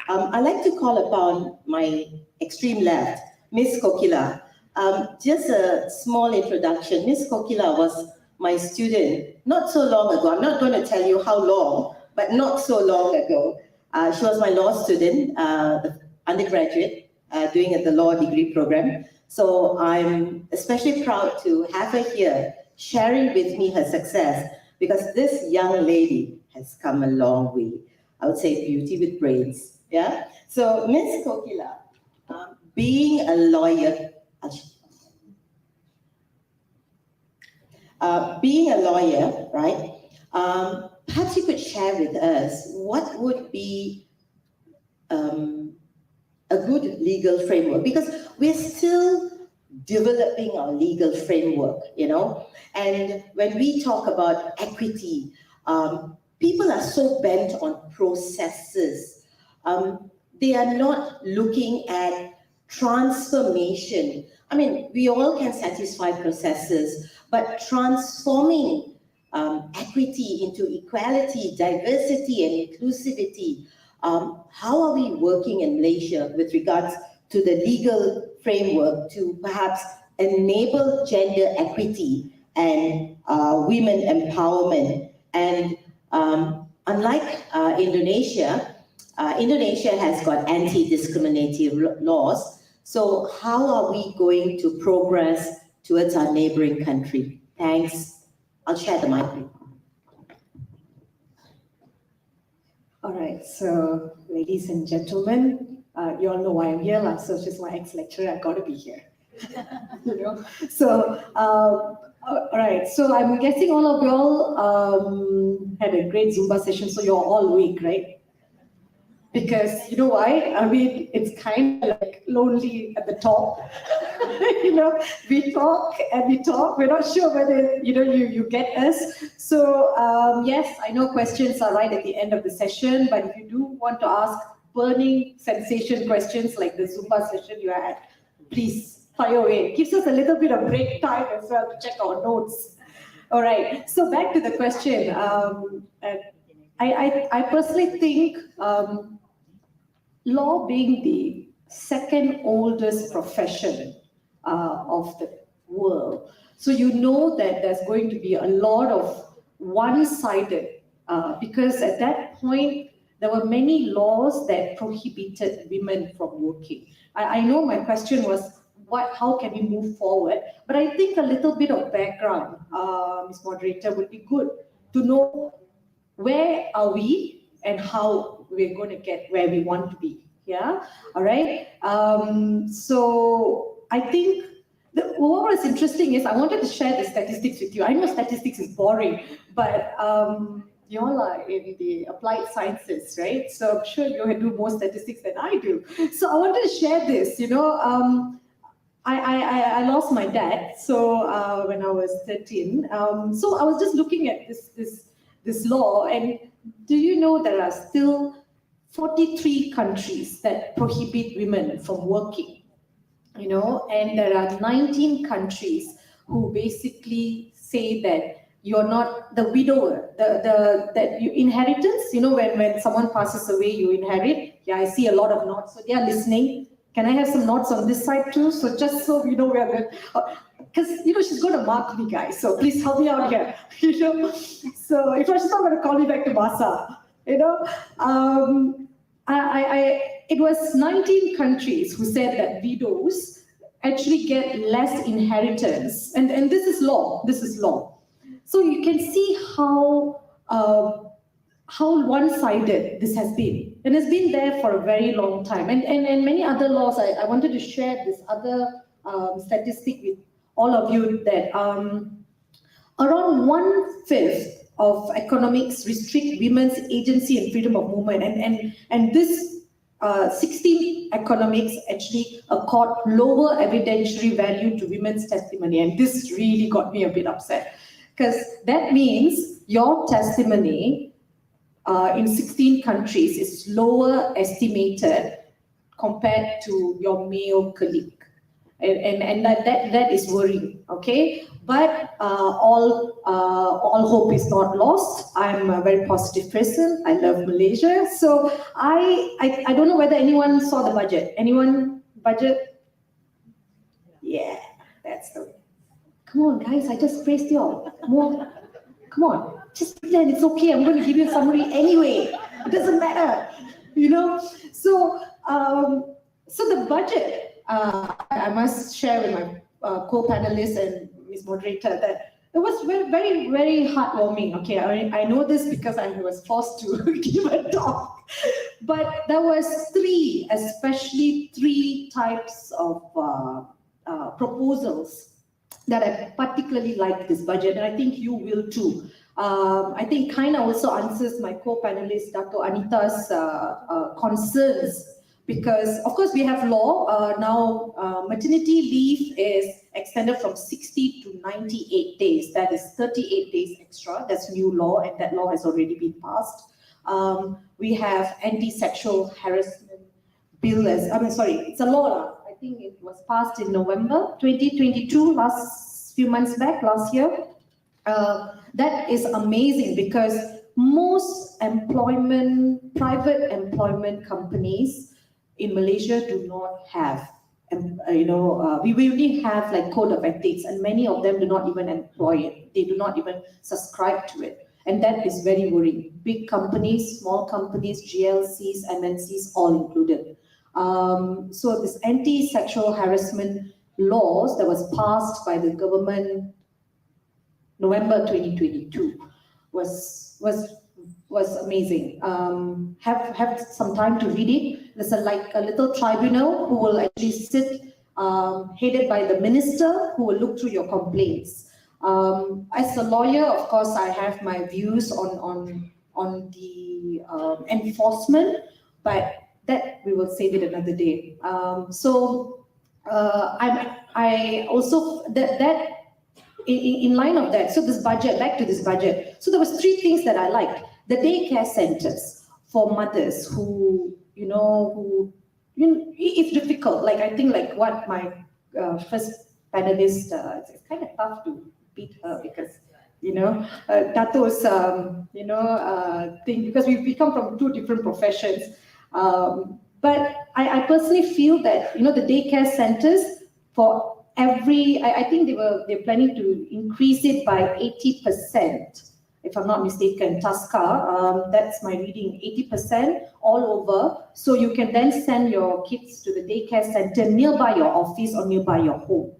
I'd like to call upon my extreme left, Miss Kokila. Just a small introduction. Miss Kokila was my student not so long ago. I'm not going to tell you how long, but not so long ago. She was my law student, the undergraduate, doing the law degree program. So I'm especially proud to have her here, sharing with me her success, because this young lady has come a long way. I would say beauty with brains, yeah? So Miss Kokila, being a lawyer, right? Perhaps you could share with us what would be a good legal framework, because we're still developing our legal framework, and when we talk about equity, people are so bent on processes. They are not looking at transformation. I mean, we all can satisfy processes, but transforming equity into equality, diversity, and inclusivity. How are we working in Malaysia with regards to the legal framework to perhaps enable gender equity and women empowerment? And unlike Indonesia, Indonesia has got anti-discriminatory laws. So how are we going to progress towards our neighboring country? Thanks. I'll share the mic. All right, so ladies and gentlemen, you all know why I'm here, so it's just my ex-lecturer, I've got to be here. So, all right, so I'm guessing all of you all had a great Zumba session, so you're all awake, right? Because you know why? I mean, it's kind of like lonely at the top. We talk and we talk. We're not sure whether, you get us. So, yes, I know questions are right at the end of the session, but if you do want to ask burning sensation questions like the Zumba session you had, please fire away. It gives us a little bit of break time as well to check our notes. All right, so back to the question. I personally think law being the second oldest profession of the world. So you know that there's going to be a lot of one-sided, because at that point, there were many laws that prohibited women from working. I know my question was, how can we move forward? But I think a little bit of background, Ms. Moderator, would be good to know where are we and how we're going to get where we want to be. Yeah, all right. So I think what was interesting is I wanted to share the statistics with you. I know statistics is boring, but you all are in the applied sciences, right? So I'm sure you do more statistics than I do. So I wanted to share this. I lost my dad. So when I was 13, so I was just looking at this law, and do you know there are still 43 countries that prohibit women from working, and there are 19 countries who basically say that you're not the widower, that you inheritance, when someone passes away, you inherit. Yeah, I see a lot of nods, so they are listening. Can I have some nods on this side too? So just so we know where because she's going to mark me, guys. So please help me out here. So if she's not going to call me back to MAHSA, it was 19 countries who said that widows actually get less inheritance, and this is law. This is law. So you can see how one-sided this has been, and it's been there for a very long time. And many other laws. I wanted to share this other statistic with all of you that around 1/5 of economics restrict women's agency and freedom of movement, and this 16 economics actually accord lower evidentiary value to women's testimony, and this really got me a bit upset, because that means your testimony in 16 countries is lower estimated compared to your male colleague. And that is worrying, okay? But all hope is not lost. I'm a very positive person. I love Malaysia. So I don't know whether anyone saw the budget. Anyone budget? Yeah, that's the way. Come on, guys, I just praised you all. More. Come on, just pretend it's okay. I'm going to give you a summary anyway. It doesn't matter, So, so the budget, I must share with my co-panelists and Ms. Moderator that it was very, very, very heartwarming. Okay, I know this because I was forced to give a talk. But there was especially three types of proposals that I particularly like this budget, and I think you will too. I think kind of also answers my co-panelist, Dr. Anita's concerns, because of course we have law now. Maternity leave is extended from 60 to 98 days. That is 38 days extra. That's new law, and that law has already been passed. We have anti-sexual harassment bill it's a law. I think it was passed in November 2022, last year. That is amazing because most private employment companies in Malaysia do not have, we only have like code of ethics, and many of them do not even employ it. They do not even subscribe to it. And that is very worrying. Big companies, small companies, GLCs, MNCs, all included. So this anti-sexual harassment laws that was passed by the government November 2022 was amazing. Have some time to read it. There's a little tribunal who will actually sit, headed by the minister, who will look through your complaints. As a lawyer, of course, I have my views on the enforcement, but that we will save it another day. I also that in line of that. So this budget, back to this budget. So there was three things that I liked: the daycare centers for mothers who it's difficult. Like I think like what my first panelist, it's kind of tough to beat her because Dato's thing, because we come from two different professions. But I personally feel that the daycare centers for I think they're planning to increase it by 80%, if I'm not mistaken. Tasca, that's my reading, 80% all over. So you can then send your kids to the daycare center nearby your office or nearby your home.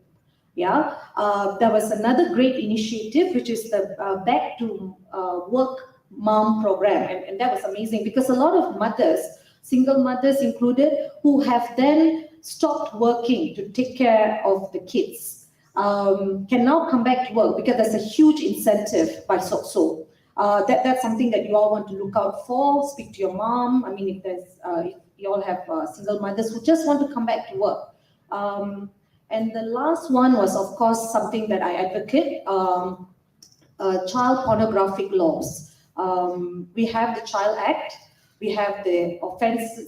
Yeah, there was another great initiative, which is the Back to Work Mom program, and that was amazing because a lot of mothers, single mothers included, who have then stopped working to take care of the kids, can now come back to work because there's a huge incentive by SOCSO. That's something that you all want to look out for. Speak to your mom. I mean, if you all have single mothers who just want to come back to work. And the last one was, of course, something that I advocate, child pornographic laws. We have the Child Act. We have the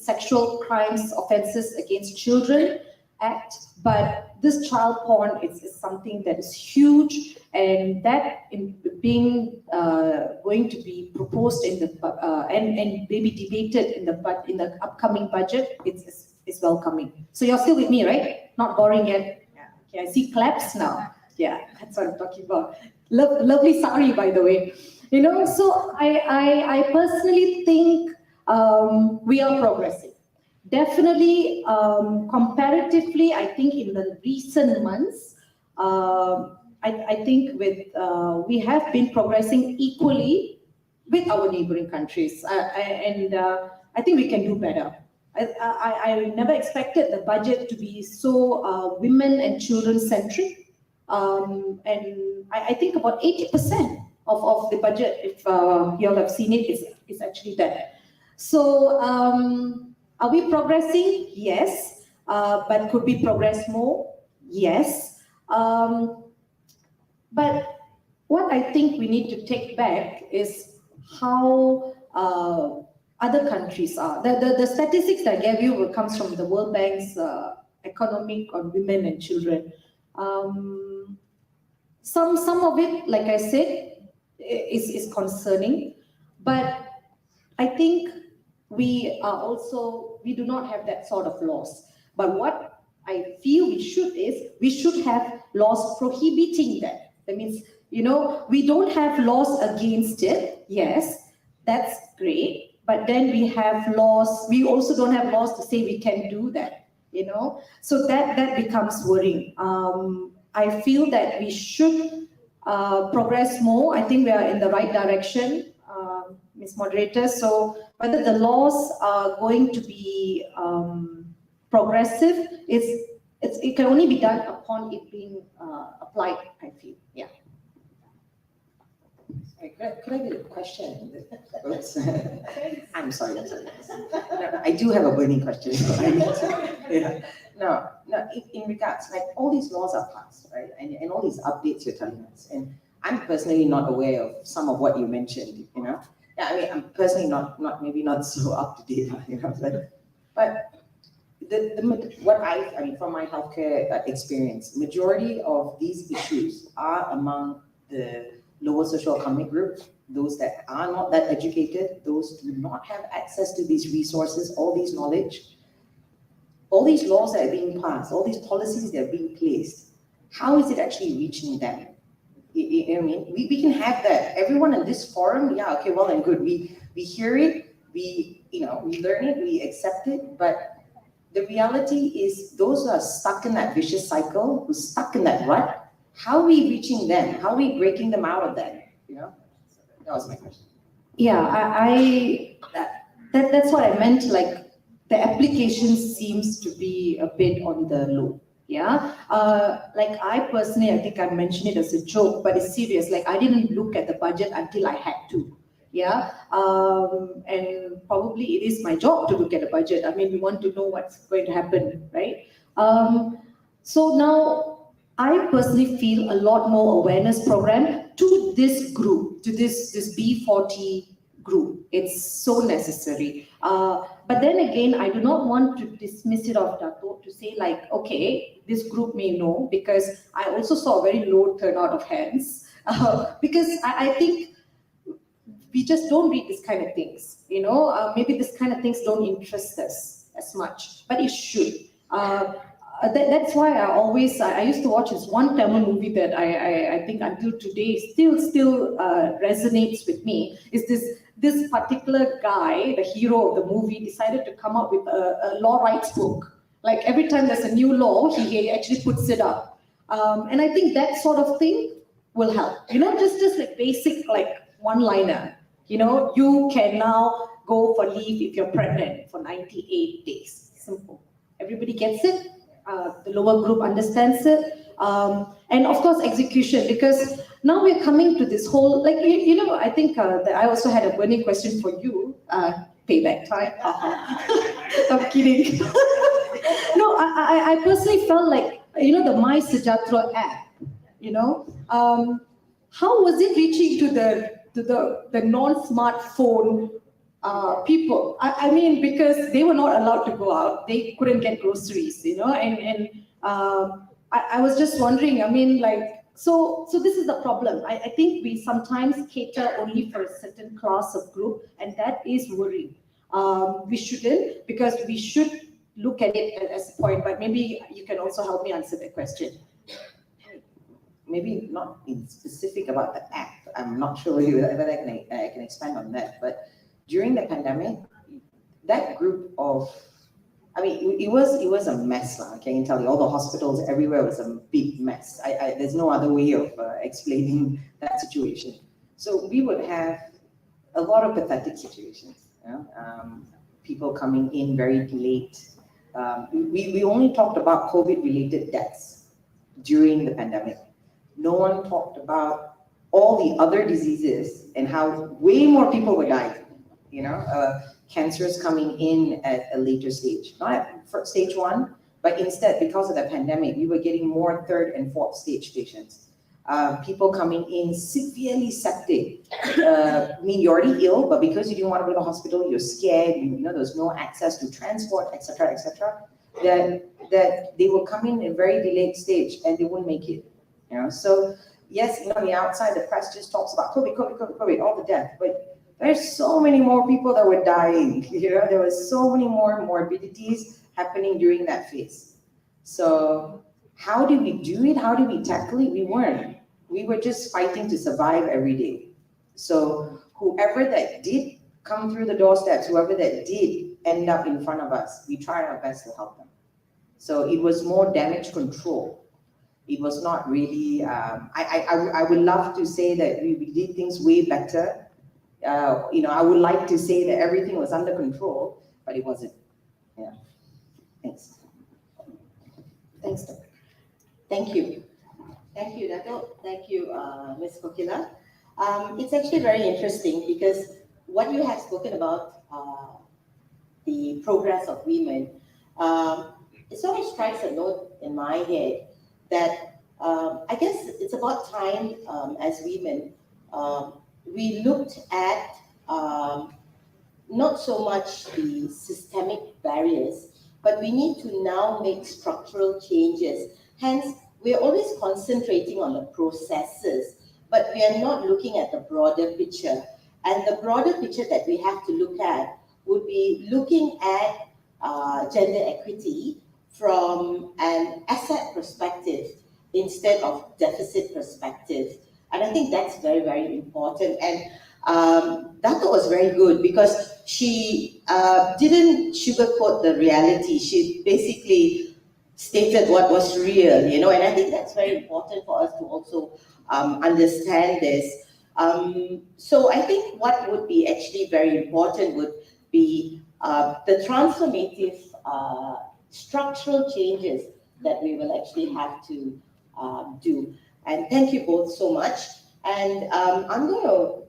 Sexual Crimes Offences Against Children Act, but this child porn is something that is huge, and that going to be proposed in the and maybe debated in the upcoming budget. It's welcoming. So you're still with me, right? Not boring yet. Yeah. Okay, I see claps now. Yeah, that's what I'm talking about. Lovely sari, by the way. So I personally think we are progressing. Definitely, comparatively, I think in the recent months, I think we have been progressing equally with our neighboring countries, and I think we can do better. I never expected the budget to be so women and children centric, and I think about 80% of the budget, if you all have seen it, is actually that. So are we progressing? Yes. But could we progress more? Yes. But what I think we need to take back is how other countries are. The statistics that I gave you comes from the World Bank's economic on women and children. Some of it, like I said, is concerning, but I think we do not have that sort of laws. But what I feel we should have laws prohibiting that. That means, we don't have laws against it. Yes, that's great. But then we also don't have laws to say we can do that, So that becomes worrying. I feel that we should progress more. I think we are in the right direction, Ms. Moderator. So whether the laws are going to be progressive, it can only be done upon it being applied, I feel. Yeah. Could I get a question? Oops. I'm sorry. No, I do have a burning question. No, in regards, like all these laws are passed, right? And all these updates you're telling us. And I'm personally not aware of some of what you mentioned, Yeah, I mean, I'm personally not maybe not so up to date, but what I mean, from my healthcare experience, majority of these issues are among the lower socioeconomic group, those that are not that educated, those do not have access to these resources, all these knowledge, all these laws that are being passed, all these policies that are being placed. How is it actually reaching them? You know what I mean? We can have that. Everyone in this forum, yeah, okay, well and good. We hear it, we learn it, we accept it, but the reality is those who are stuck in that vicious cycle, who's stuck in that rut, how are we reaching them? How are we breaking them out of that? That was my question. Yeah, that's what I meant. Like the application seems to be a bit on the low. Yeah, like I personally, I think I mentioned it as a joke, but it's serious. Like I didn't look at the budget until I had to. Yeah, and probably it is my job to look at the budget. I mean, we want to know what's going to happen, right? So now I personally feel a lot more awareness program to this group, to this B40 group. It's so necessary. But then again, I do not want to dismiss it off, Dato, to say like, okay, this group may know, because I also saw a very low turnout of hands. Because I think we just don't read this kind of things, maybe this kind of things don't interest us as much, but it should. That's why I used to watch this one Tamil movie that I think until today still resonates with me, is this particular guy, the hero of the movie, decided to come up with a law rights book. Like every time there's a new law, he actually puts it up. And I think that sort of thing will help, just like basic, like one-liner. You can now go for leave if you're pregnant for 98 days. Simple. Everybody gets it. The lower group understands it. And of course, execution, because now we're coming to this whole, like, I think that I also had a burning question for you. Payback time. I'm kidding. No, I personally felt like, the My Sejahtera app, how was it reaching to the non-smartphone people. I mean, because they were not allowed to go out, they couldn't get groceries, I was just wondering, I mean, like, so this is the problem. I think we sometimes cater only for a certain class of group, and that is worrying. We shouldn't, because we should look at it as a point, but maybe you can also help me answer the question. Maybe not in specific about the act. I'm not sure whether I can expand on that. But during the pandemic, that group of, I mean, it was a mess. I can tell you, all the hospitals everywhere was a big mess. There's no other way of explaining that situation. So we would have a lot of pathetic situations. People coming in very late. We only talked about COVID-related deaths during the pandemic. No one talked about all the other diseases and how way more people were dying. Cancers coming in at a later stage, not at stage 1, but instead, because of the pandemic, we were getting more 3rd and 4th stage patients. People coming in severely septic. I mean, you're already ill, but because you didn't want to go to the hospital, you're scared, there's no access to transport, etc., that they will come in a very delayed stage and they won't make it. So yes, on the outside, the press just talks about COVID, all the death, but there's so many more people that were dying. There was so many more morbidities happening during that phase. So how did we do it? How did we tackle it? We weren't. We were just fighting to survive every day. So whoever that did come through the doorsteps, whoever that did end up in front of us, we tried our best to help them. So it was more damage control. It was not really, I would love to say that we did things way better. I would like to say that everything was under control, but it wasn't. Yeah. Thanks. Thanks, Dr. Thank you. Thank you, Dato. Thank you, Ms. Kokila. It's actually very interesting because what you have spoken about, the progress of women, it sort of strikes a note in my head that I guess it's about time as women, we looked at not so much the systemic barriers, but we need to now make structural changes. Hence, we're always concentrating on the processes, but we are not looking at the broader picture. And the broader picture that we have to look at would be looking at gender equity from an asset perspective instead of deficit perspective. And I think that's very, very important. And Dato was very good because she didn't sugarcoat the reality. She basically stated what was real, and I think that's very important for us to also understand this. So I think what would be actually very important would be the transformative structural changes that we will actually have to do. And thank you both so much. And I'm going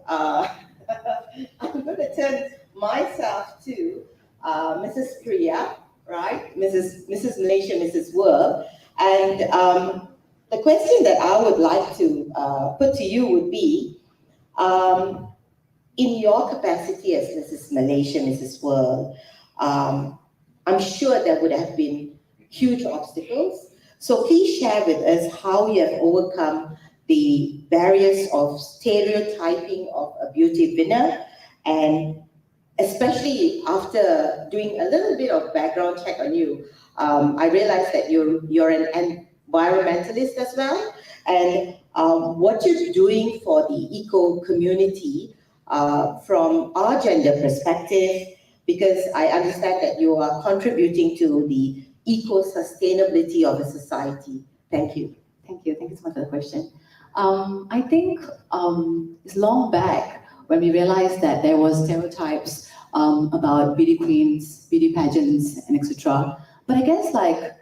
to turn myself to Mrs. Priya, right? Mrs. Malaysia, Mrs. World. And the question that I would like to put to you would be, in your capacity as Mrs. Malaysia, Mrs. World, I'm sure there would have been huge obstacles. So please share with us how you have overcome the barriers of stereotyping of a beauty winner, and especially after doing a little bit of background check on you, I realized that you're an environmentalist as well, and what you're doing for the eco community from our gender perspective, because I understand that you are contributing to the eco-sustainability of a society. Thank you. Thank you so much for the question. I think it's long back when we realized that there was stereotypes about beauty queens, beauty pageants, and etc. But I guess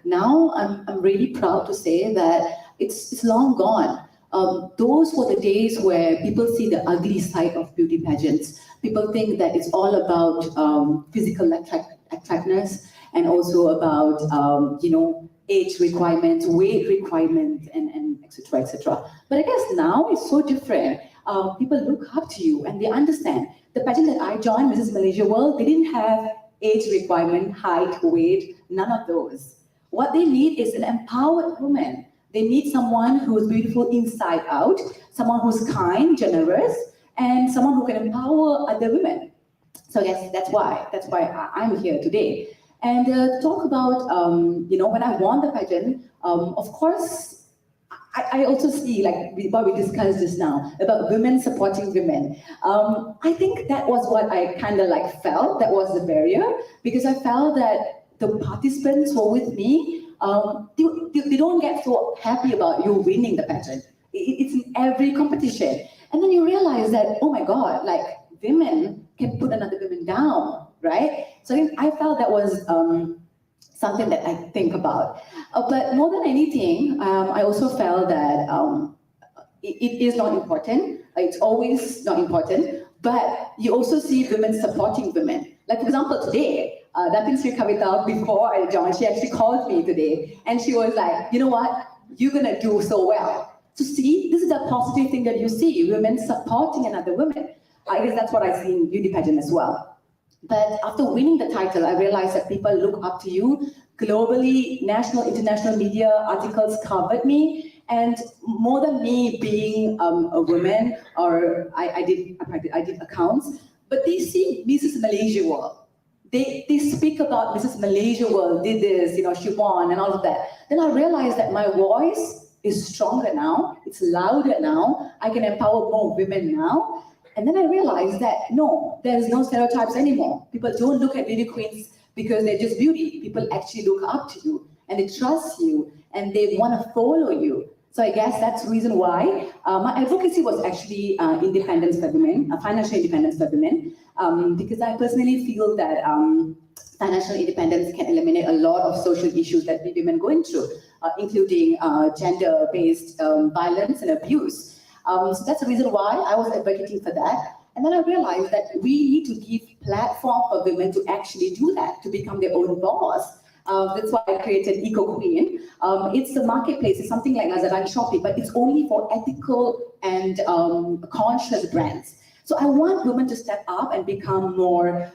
now I'm really proud to say that it's long gone. Those were the days where people see the ugly side of beauty pageants. People think that it's all about physical attractiveness and also about age requirements, weight requirements, and etc. But I guess now it's so different. people look up to you and they understand. The pageant that I joined, Mrs. Malaysia World, they didn't have age requirement, height, weight, none of those. What they need is an empowered woman. They need someone who's beautiful inside out, someone who's kind, generous, and someone who can empower other women. So yes, that's why I'm here today. And talk about, when I won the pageant, of course, I also see, like what we discussed just now, about women supporting women. I think that was what I kind of like felt, that was the barrier, because I felt that the participants who were with me, they don't get so happy about you winning the pageant. It's in every competition. And then you realize that, oh my God, like women can put another woman down, right? So I felt that was something that I think about. But more than anything, I also felt that it is not important. It's always not important. But you also see women supporting women. Like, for example, today, Datin Sri Kavita, before I joined, she actually called me today. And she was like, you know what? You're going to do so well. So see, this is a positive thing that you see, women supporting another woman. I guess that's what I see in beauty pageant as well. But after winning the title, I realized that people look up to you. Globally, national, international media articles covered me. And more than me being a woman, or I did accounts, but they see Mrs. Malaysia World. They speak about Mrs. Malaysia World did this, she won and all of that. Then I realized that my voice is stronger now. It's louder now. I can empower more women now. And then I realized that no, there's no stereotypes anymore. People don't look at beauty queens because they're just beauty. People actually look up to you and they trust you and they want to follow you. So I guess that's the reason why my advocacy was actually independence for women, financial independence for women, because I personally feel that financial independence can eliminate a lot of social issues that women are going through, including gender-based violence and abuse. So that's the reason why I was advocating for that. And then I realized that we need to give platform for women to actually do that, to become their own boss. That's why I created Eco Queen. It's a marketplace, it's something like Lazada and Shopee, but it's only for ethical and conscious brands. So I want women to step up and become more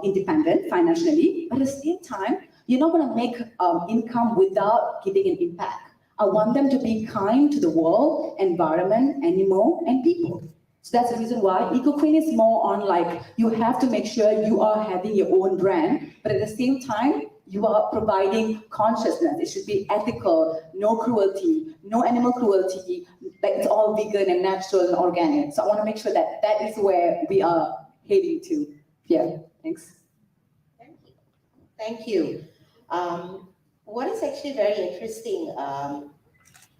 independent financially, but at the same time, you're not going to make income without giving an impact. I want them to be kind to the world, environment, animal, and people. So that's the reason why Eco Queen is more on like, you have to make sure you are having your own brand, but at the same time, you are providing consciousness. It should be ethical, no cruelty, no animal cruelty, like it's all vegan and natural and organic. So I want to make sure that that is where we are heading to. Yeah, thanks. Thank you. What is actually very interesting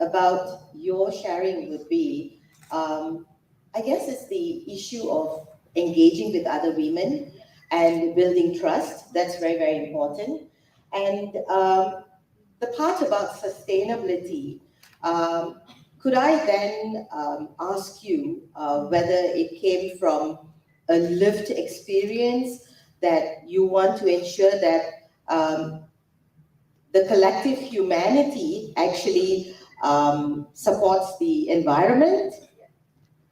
about your sharing would be, I guess it's the issue of engaging with other women and building trust. That's very, very important. And the part about sustainability, could I then ask you whether it came from a lived experience that you want to ensure that the collective humanity actually supports the environment?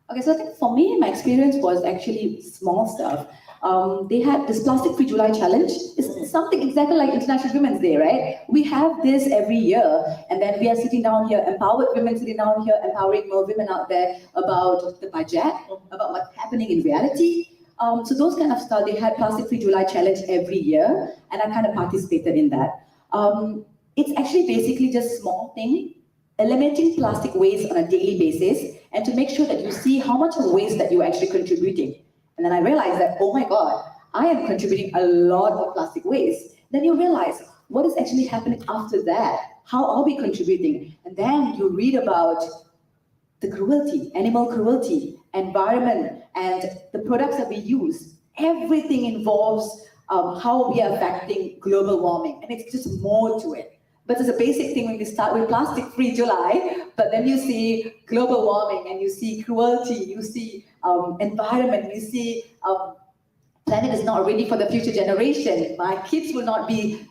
Okay, so I think for me, my experience was actually small stuff. They had this Plastic Free July Challenge. It's something exactly like International Women's Day, right? We have this every year, and then we are sitting down here, empowered women sitting down here, empowering more women out there about the budget, about what's happening in reality. So those kind of stuff, they had Plastic Free July Challenge every year, and I kind of participated in that. It's actually basically just small thing, eliminating plastic waste on a daily basis, and to make sure that you see how much of waste that you're actually contributing. And then I realized that, oh my God, I am contributing a lot of plastic waste. Then you realize what is actually happening after that. How are we contributing? And then you read about the cruelty, animal cruelty, environment, and the products that we use. Everything involves how we are affecting global warming. And it's just more to it. But it's a basic thing when we start with Plastic Free July, but then you see global warming and you see cruelty, you see environment, you see planet is not ready for the future generation. My kids will not be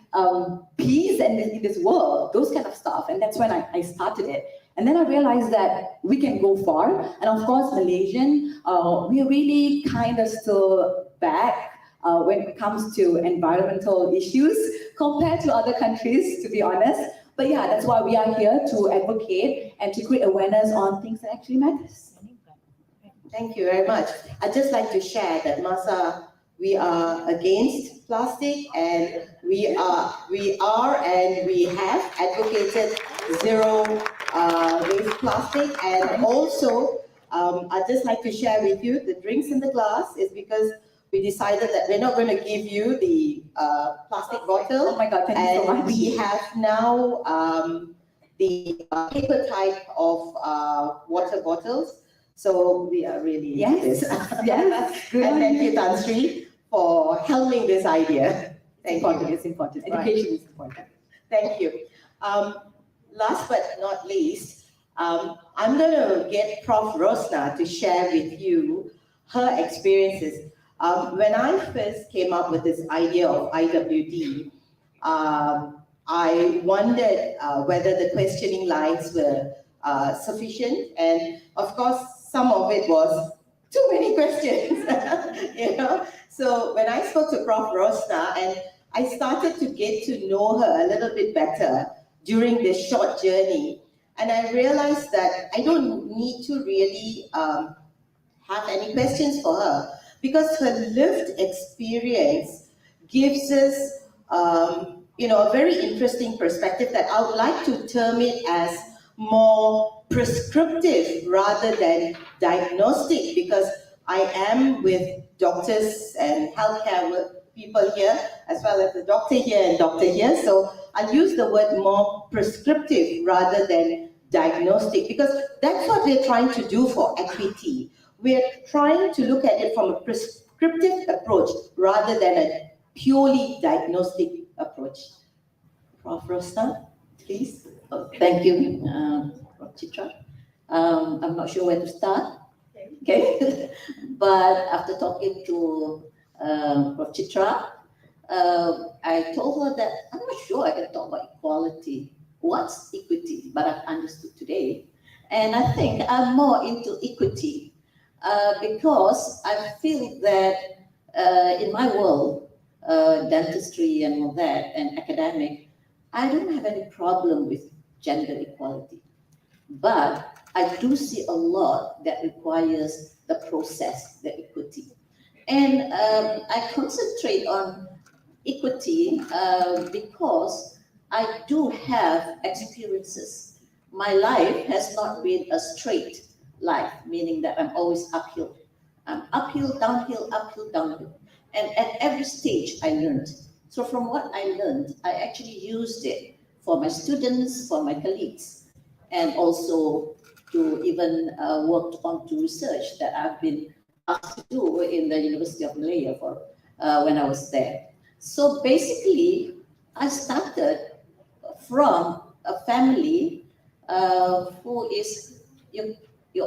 peace in this world, those kind of stuff. And that's when I started it. And then I realized that we can go far. And of course, Malaysian, we are really kind of still back when it comes to environmental issues compared to other countries, to be honest. But yeah, that's why we are here to advocate and to create awareness on things that actually matters. Thank you very much. I'd just like to share that MAHSA, we are against plastic, and we have advocated zero waste plastic. And also, I'd just like to share with you the drinks in the glass is because we decided that we're not going to give you the plastic bottle. Oh my God, thank you so much. And we have now the paper type of water bottles. So we are really into this. Yes, good. And thank you, Tan Sri, for helming this idea. Thank you. It's important. Education is important. Thank you. Last but not least, I'm going to get Prof. Rosna to share with you her experiences. When I first came up with this idea of IWD, I wondered whether the questioning lines were sufficient, and of course, some of it was too many questions, you know. So when I spoke to Prof. Rosna, and I started to get to know her a little bit better during this short journey, and I realized that I don't need to really have any questions for her, because her lived experience gives us, you know, a very interesting perspective that I would like to term it as more prescriptive rather than diagnostic, because I am with doctors and healthcare people here, as well as the doctor here and doctor here. So I use the word more prescriptive rather than diagnostic, because that's what we're trying to do for equity. We're trying to look at it from a prescriptive approach rather than a purely diagnostic approach. Prof. Rosna, please. Thank you, Prof. Chitra. I'm not sure where to start. Okay, but after talking to Prof. Chitra, I told her that I'm not sure I can talk about equality. What's equity? But I've understood today, and I think I'm more into equity because I feel that in my world, dentistry and all that, and academic, I don't have any problem with gender equality. But I do see a lot that requires the process, the equity. And I concentrate on equity because I do have experiences. My life has not been a straight life, meaning that I'm always uphill. I'm uphill, downhill, uphill, downhill. And at every stage I learned. So from what I learned, I actually used it for my students, for my colleagues, and also to even work on to research that I've been asked to do in the University of Malaya for when I was there. So basically, I started from a family who is, you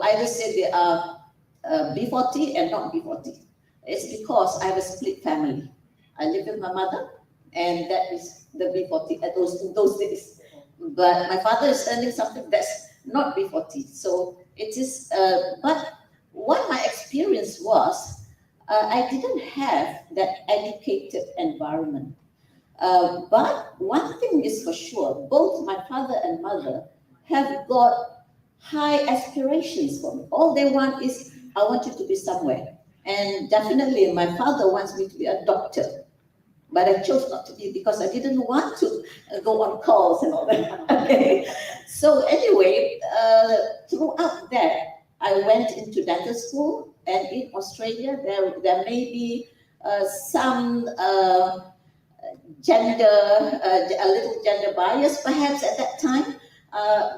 either say they are B40 and not B40. It's because I have a split family. I live with my mother, and that is the B40 at those days. But my father is earning something that's not B40. So it is, but what my experience was, I didn't have that educated environment. But one thing is for sure, both my father and mother have got high aspirations for me. All they want is, I want you to be somewhere. And definitely my father wants me to be a doctor. But I chose not to be because I didn't want to go on calls and all that. Okay. So anyway, throughout that, I went into dental school, and in Australia, there may be some a little gender bias perhaps at that time,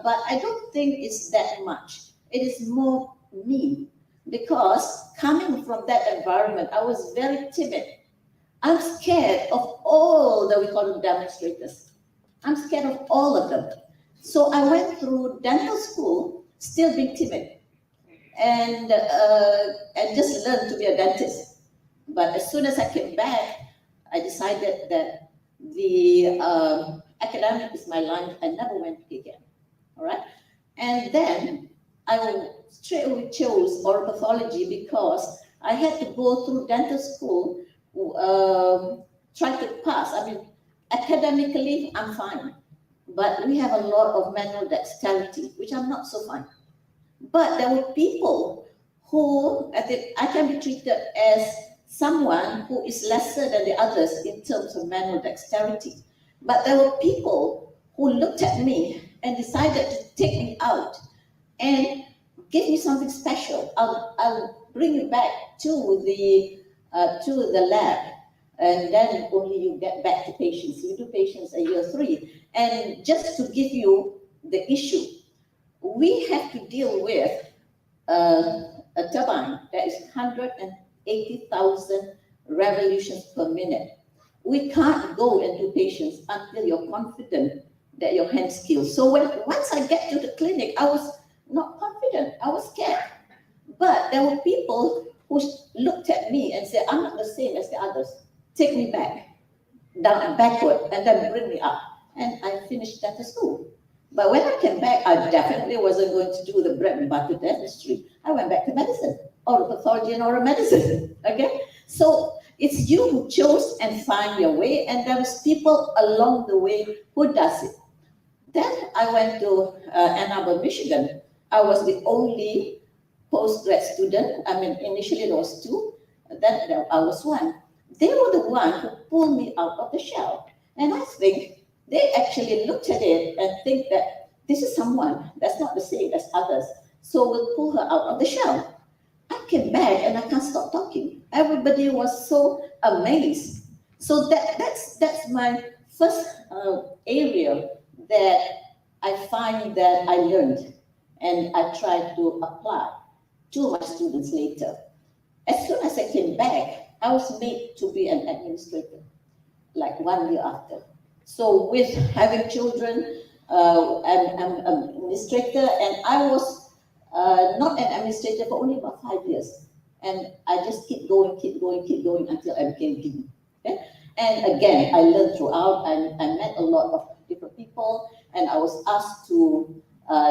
but I don't think it's that much. It is more me, because coming from that environment, I was very timid. I'm scared of all the, we call them demonstrators. I'm scared of all of them. So I went through dental school, still being timid, and just learned to be a dentist. But as soon as I came back, I decided that the academic is my line. I never went again, all right? And then I straight away chose oral pathology because I had to go through dental school, try to pass. I mean, academically, I'm fine, but we have a lot of manual dexterity, which I'm not so fine. But there were people who, I can be treated as someone who is lesser than the others in terms of manual dexterity. But there were people who looked at me and decided to take me out and give me something special. I'll bring you back to the lab, and then only you get back to patients. You do patients at year 3. And just to give you the issue, we have to deal with a turbine that is 180,000 revolutions per minute. We can't go and do patients until you're confident that your hand skills. So once I get to the clinic, I was not confident. I was scared. But there were people who looked at me and said, I'm not the same as the others. Take me back, down and backward, and then bring me up. And I finished dental school. But when I came back, I definitely wasn't going to do the bread and butter dentistry. I went back to medicine, oral pathology and oral medicine. Okay? So it's you who chose and find your way, and there was people along the way who does it. Then I went to Ann Arbor, Michigan. I was the only postgrad student. I mean, initially there was 2, then I was 1. They were the one who pulled me out of the shell. And I think they actually looked at it and think that this is someone that's not the same as others, so we'll pull her out of the shell. I came back and I can't stop talking. Everybody was so amazed. So that's my first area that I find that I learned and I tried to apply to my students later. As soon as I came back, I was made to be an administrator, like 1 year after. So with having children, I'm an administrator, and I was not an administrator for only about 5 years. And I just keep going until I became dean. Okay? And again, I learned throughout. I met a lot of different people, and I was asked to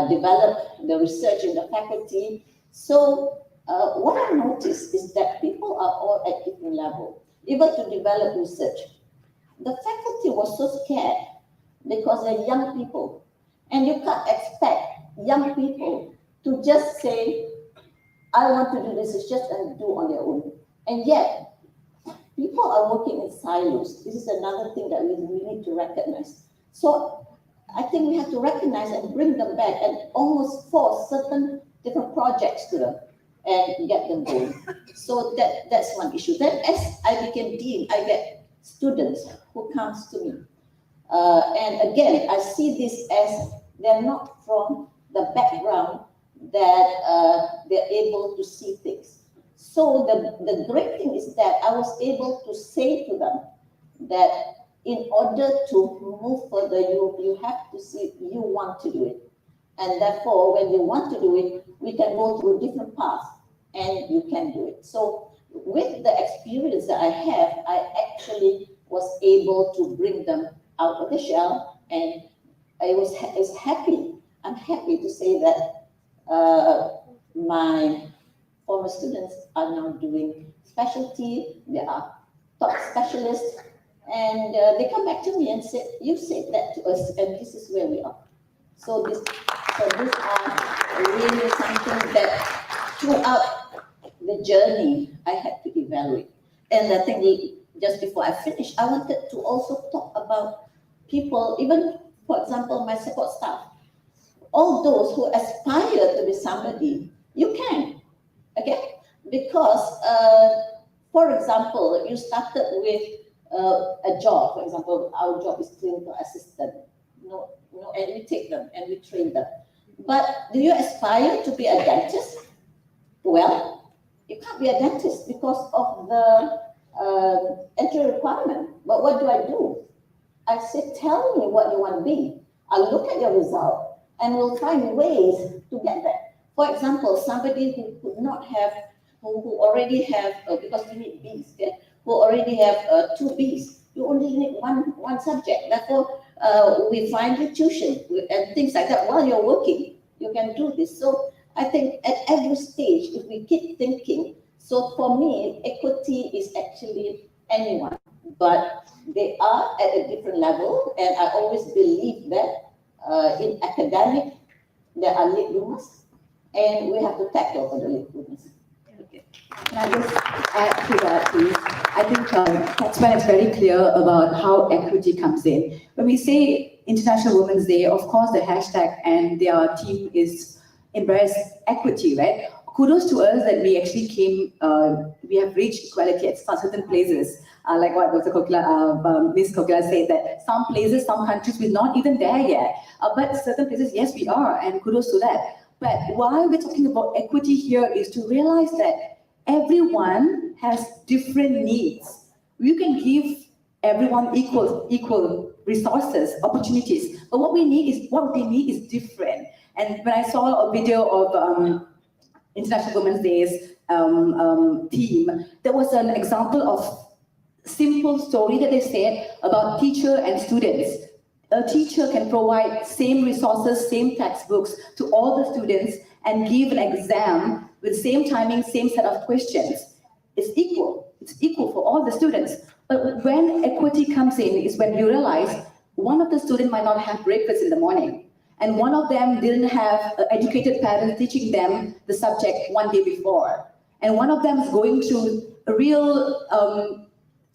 develop the research in the faculty. So what I noticed is that people are all at different level, able to develop research. The faculty was so scared because they're young people, and you can't expect young people to just say, I want to do this research and do on their own. And yet, people are working in silos. This is another thing that we need to recognize. So I think we have to recognize and bring them back and almost force certain different projects to them and get them going. So that's one issue. Then as I became dean, I get students who comes to me. And again, I see this as they're not from the background that they're able to see things. So the great thing is that I was able to say to them that in order to move further, you have to see you want to do it. And therefore, when you want to do it, we can go through different paths and you can do it. So with the experience that I have, I actually was able to bring them out of the shell, and I was happy. I'm happy to say that my former students are now doing specialty. They are top specialists, and they come back to me and say, "You said that to us, and this is where we are." So these are really something that throughout the journey I had to evaluate. And I think just before I finish, I wanted to also talk about people, even, for example, my support staff. All those who aspire to be somebody, you can, okay? Because, for example, you started with a job. For example, our job is clinical assistant, and we take them and we train them. But do you aspire to be a dentist? Well, you can't be a dentist because of the entry requirement. But what do? I say, tell me what you want to be. I'll look at your result and we'll find ways to get there. For example, somebody who could not have, who already have, because you need Bs, okay? Who already have 2 Bs, you only need one subject. Therefore, we find you tuition and things like that while you're working. you can do this. So I think at every stage, if we keep thinking, so for me, equity is actually anyone, but they are at a different level, and I always believe that in academic, there are late bloomers, and we have to tackle for the late bloomers. Okay. Can I just add to that, please? I think that's when it's very clear about how equity comes in. When we say International Women's Day, of course, the hashtag and their team is embrace equity, right? Kudos to us that we actually came, we have reached equality at certain places. Like what Dr. Kokila, Ms. Kokila said, that some places, some countries, we're not even there yet. But certain places, yes, we are, and kudos to that. But why we're talking about equity here is to realize that everyone has different needs. You can give everyone equal resources, opportunities, but what they need is different. And when I saw a video of International Women's Day's team, there was an example of simple story that they said about teacher and students. A teacher can provide same resources, same textbooks to all the students and give an exam with same timing, same set of questions. It's equal for all the students. But when equity comes in is when you realize one of the students might not have breakfast in the morning, and one of them didn't have educated parents teaching them the subject one day before, and one of them is going through a real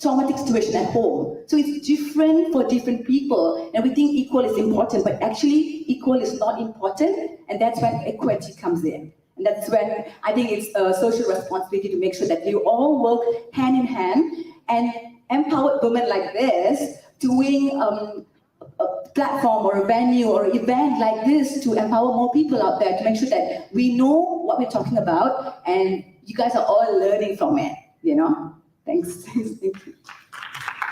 traumatic situation at home. So it's different for different people, and we think equal is important, but actually equal is not important, and that's when equity comes in. And that's when I think it's a social responsibility to make sure that you all work hand in hand and empowered women like this doing a platform or a venue or event like this to empower more people out there, to make sure that we know what we're talking about and you guys are all learning from it, you know? Thanks. Thank you.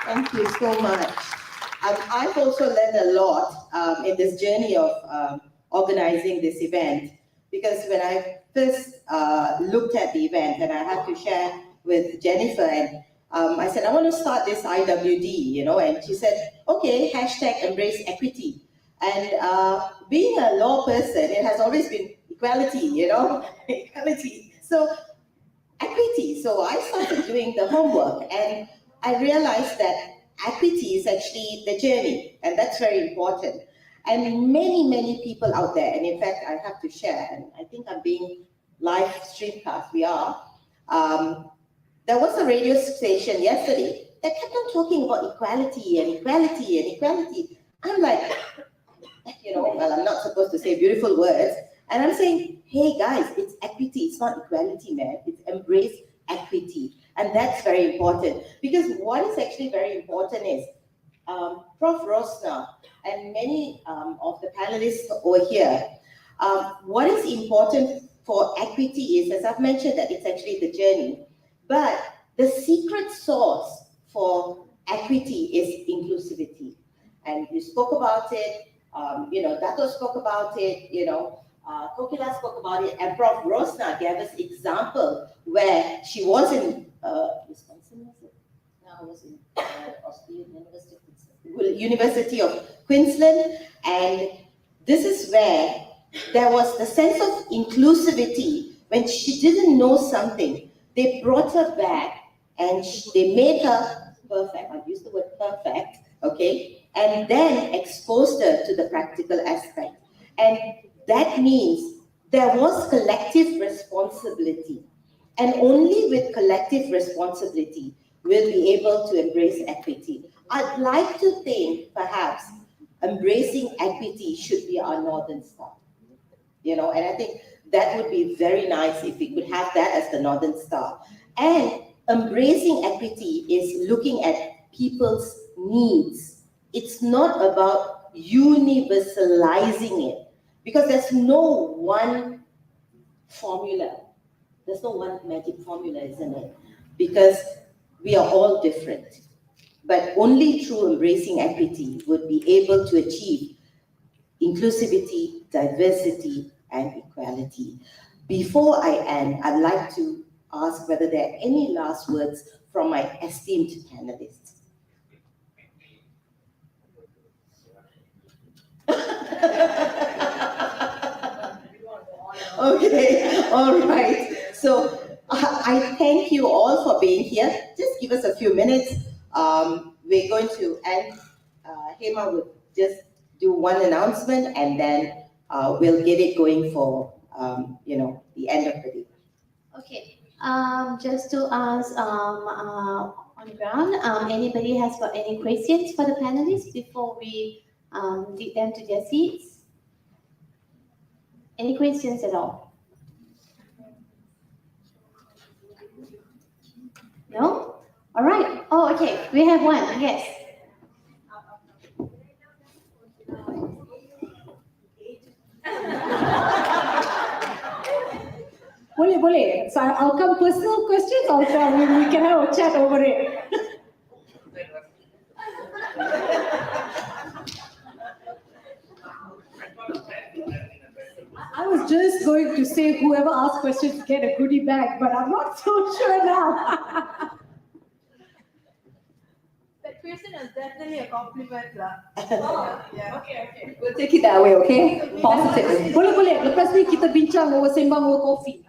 Thank you so much. I've also learned a lot in this journey of organizing this event, because when I first looked at the event and I had to share with Jennifer, and I said, I want to start this IWD, you know, and she said, okay, hashtag embrace equity. And being a law person, it has always been equality, you know, equality. So equity. So I started doing the homework and I realized that equity is actually the journey, and that's very important. And many people out there, and in fact, I have to share, and I think I'm being live streamcast, we are. There was a radio station yesterday that kept on talking about equality and equality and equality. I'm like, you know, well, I'm not supposed to say beautiful words. And I'm saying, hey guys, it's equity, it's not equality, man. It's embrace equity. And that's very important. Because what is actually very important is, Prof. Rosna and many of the panelists over here, what is important for equity is, as I've mentioned, that it's actually the journey. But the secret sauce for equity is inclusivity. And you spoke about it, you know, Dato spoke about it, you know, Kokila spoke about it, and Prof. Rosna gave us example where she was in Wisconsin, was it? No, I was in Australian University of Queensland, and this is where there was the sense of inclusivity. When she didn't know something, they brought her back and they made her perfect. I use the word perfect, okay? And then exposed her to the practical aspect. And that means there was collective responsibility. And only with collective responsibility will be able to embrace equity. I'd like to think perhaps embracing equity should be our Northern Star. You know, and I think that would be very nice if we could have that as the Northern Star. And embracing equity is looking at people's needs. It's not about universalizing it, because there's no one formula. There's no one magic formula, isn't it? Because we are all different. But only through embracing equity would be able to achieve inclusivity, diversity, and equality. Before I end, I'd like to ask whether there are any last words from my esteemed panelists. Okay, all right. So I thank you all for being here. Just give us a few minutes. We're going to end. Hema will just do one announcement, and then we'll get it going for the end of the day. Okay. Just to ask on the ground, anybody has got any questions for the panelists before we lead them to their seats? Any questions at all? No? All right. Oh, okay. We have one. Yes. Boleh. So I'll come personal questions. We can have a chat over it. I was just going to say whoever asks questions get a goodie bag, but I'm not so sure now. That question is definitely a compliment. Yeah. Okay. We'll take it that way, okay? Positive. Boleh. Lepas ni kita bincang over sembang over coffee.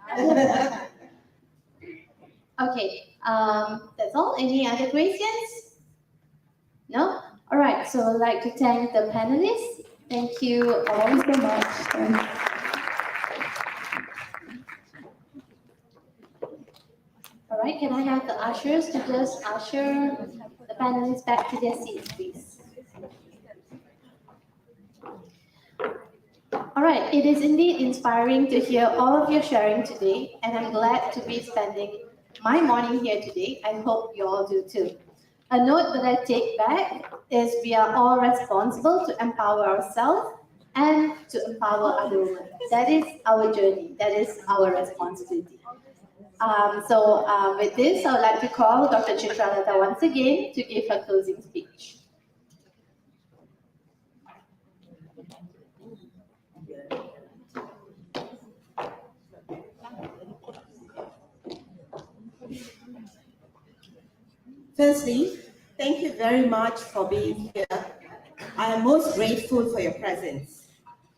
Okay. That's all. Any other questions? No? All right. So I'd like to thank the panelists. Thank you all so much. All right, can I have the ushers to just usher the panelists back to their seats, please? All right, it is indeed inspiring to hear all of your sharing today, and I'm glad to be spending my morning here today. I hope you all do too. A note that I take back is we are all responsible to empower ourselves and to empower other women. That is our journey. That is our responsibility. With this, I would like to call Dr. Chitralata once again to give her closing speech. Firstly, thank you very much for being here. I am most grateful for your presence.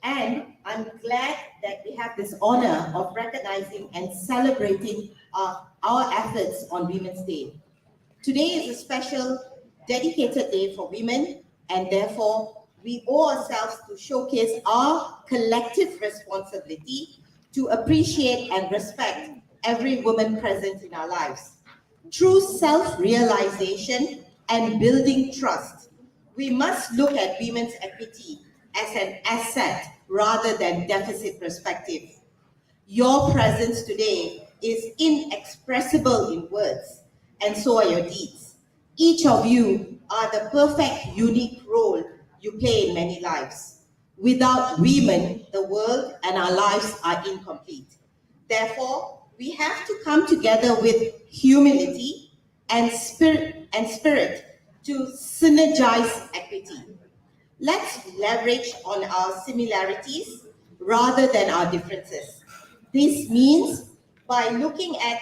And I'm glad that we have this honor of recognizing and celebrating our efforts on Women's Day. Today is a special, dedicated day for women, and therefore we owe ourselves to showcase our collective responsibility to appreciate and respect every woman present in our lives. Through self-realization and building trust, we must look at women's equity as an asset rather than deficit perspective. Your presence today is inexpressible in words, and so are your deeds. Each of you are the perfect, unique role you play in many lives. Without women, the world and our lives are incomplete. Therefore, we have to come together with humility and spirit to synergize equity. Let's leverage on our similarities rather than our differences. This means by looking at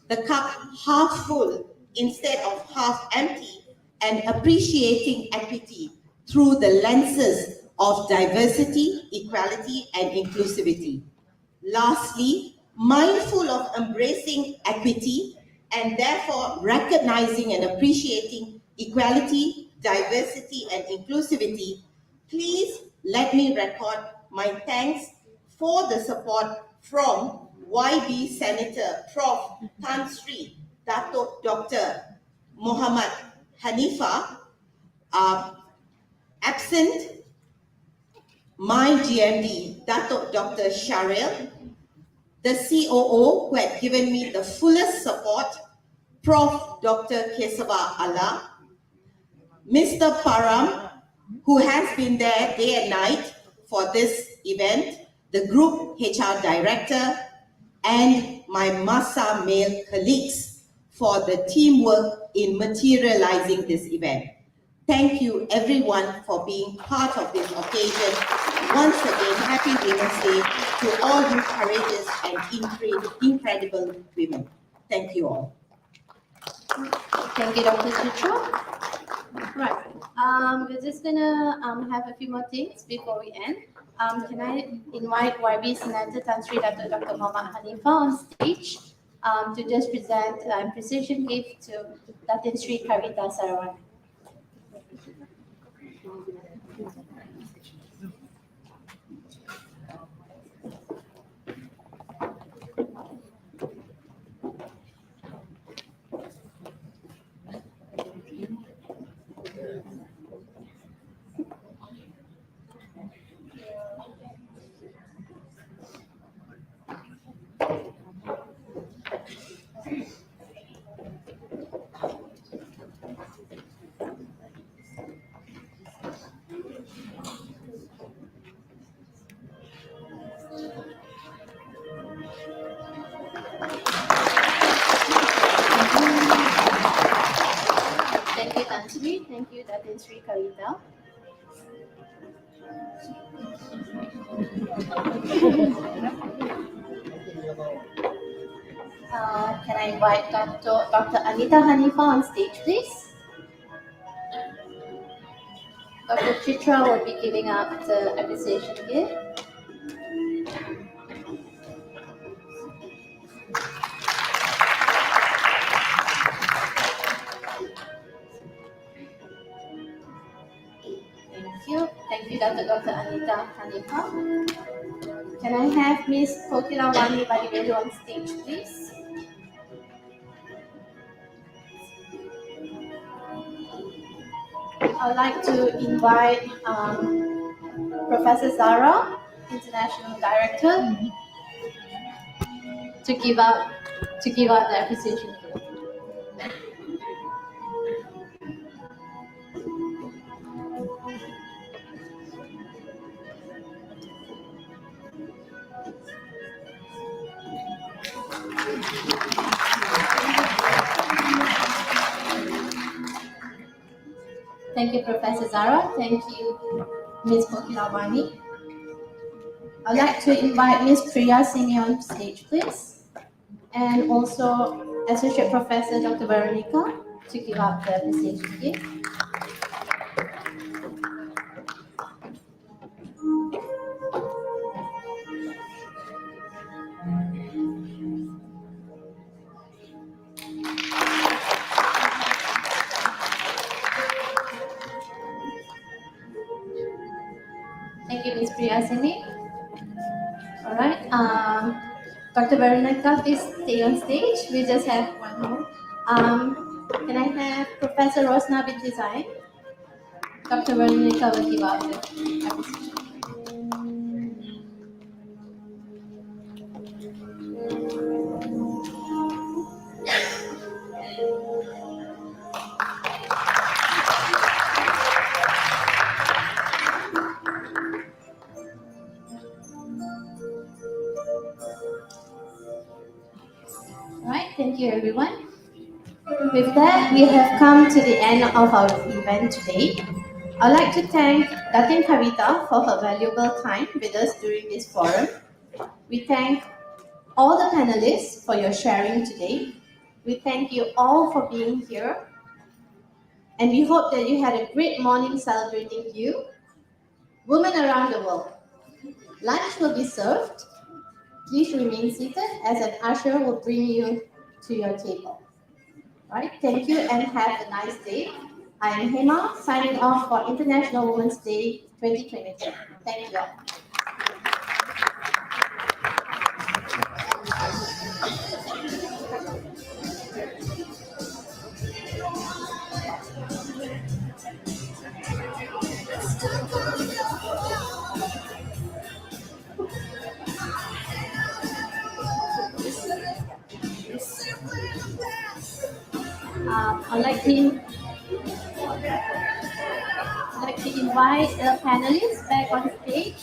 the cup half full instead of half empty and appreciating equity through the lenses of diversity, equality, and inclusivity. Lastly, mindful of embracing equity and therefore recognizing and appreciating equality, diversity, and inclusivity, please let me record my thanks for the support from YB Senator Prof. Tan Sri Datuk Dr. Muhammad Hanifa, absent my GMD, Datuk Dr. Sharil, the COO who had given me the fullest support, Prof. Dr. Kesava Allah, Mr. Param, who has been there day and night for this event, the Group HR Director, and my MAHSA male colleagues for the teamwork in materializing this event. Thank you everyone for being part of this occasion. Once again, happy Women's Day to all you courageous and incredible women. Thank you all. Thank you, Dr. Chitra. Right. We're just gonna have a few more things before we end. Can I invite YB Senator Tan Sri Dr. Muhammad Hanifa on stage to just present a precision gift to Datin Sri Kavita Sarawan. Thank you, Tan Sri. Thank you, Datin Sri Kavita. Can I invite Dr. Anita Hanifa on stage, please? Dr. Chitra will be giving out the appreciation gift. Thank you. Thank you, Dr. Anita Hanifa. Can I have Ms. Kokirawani Badivelu on stage, please? I'd like to invite Professor Zara, International Director, to give out the appreciation gift. Thank you, Professor Zara. Thank you, Ms. Kokirawani. I'd like to invite Ms. Priya Singh on stage, please. And also Associate Professor Dr. Veronica to give out the appreciation gift. Thank you, Ms. Priya Singh. All right. Dr. Veronica, please stay on stage. We just have one more. Can I have Professor Rosna with design? Dr. Veronica will give out the appreciation. All right. Thank you, everyone. With that, we have come to the end of our event today. I'd like to thank Datin Kavita for her valuable time with us during this forum. We thank all the panelists for your sharing today. We thank you all for being here. And we hope that you had a great morning celebrating you. Women around the world, lunch will be served. Please remain seated as an usher will bring you to your table. All right, thank you and have a nice day. I am Hema, signing off for International Women's Day 2022. Thank you all. I'd like to invite the panelists back on stage.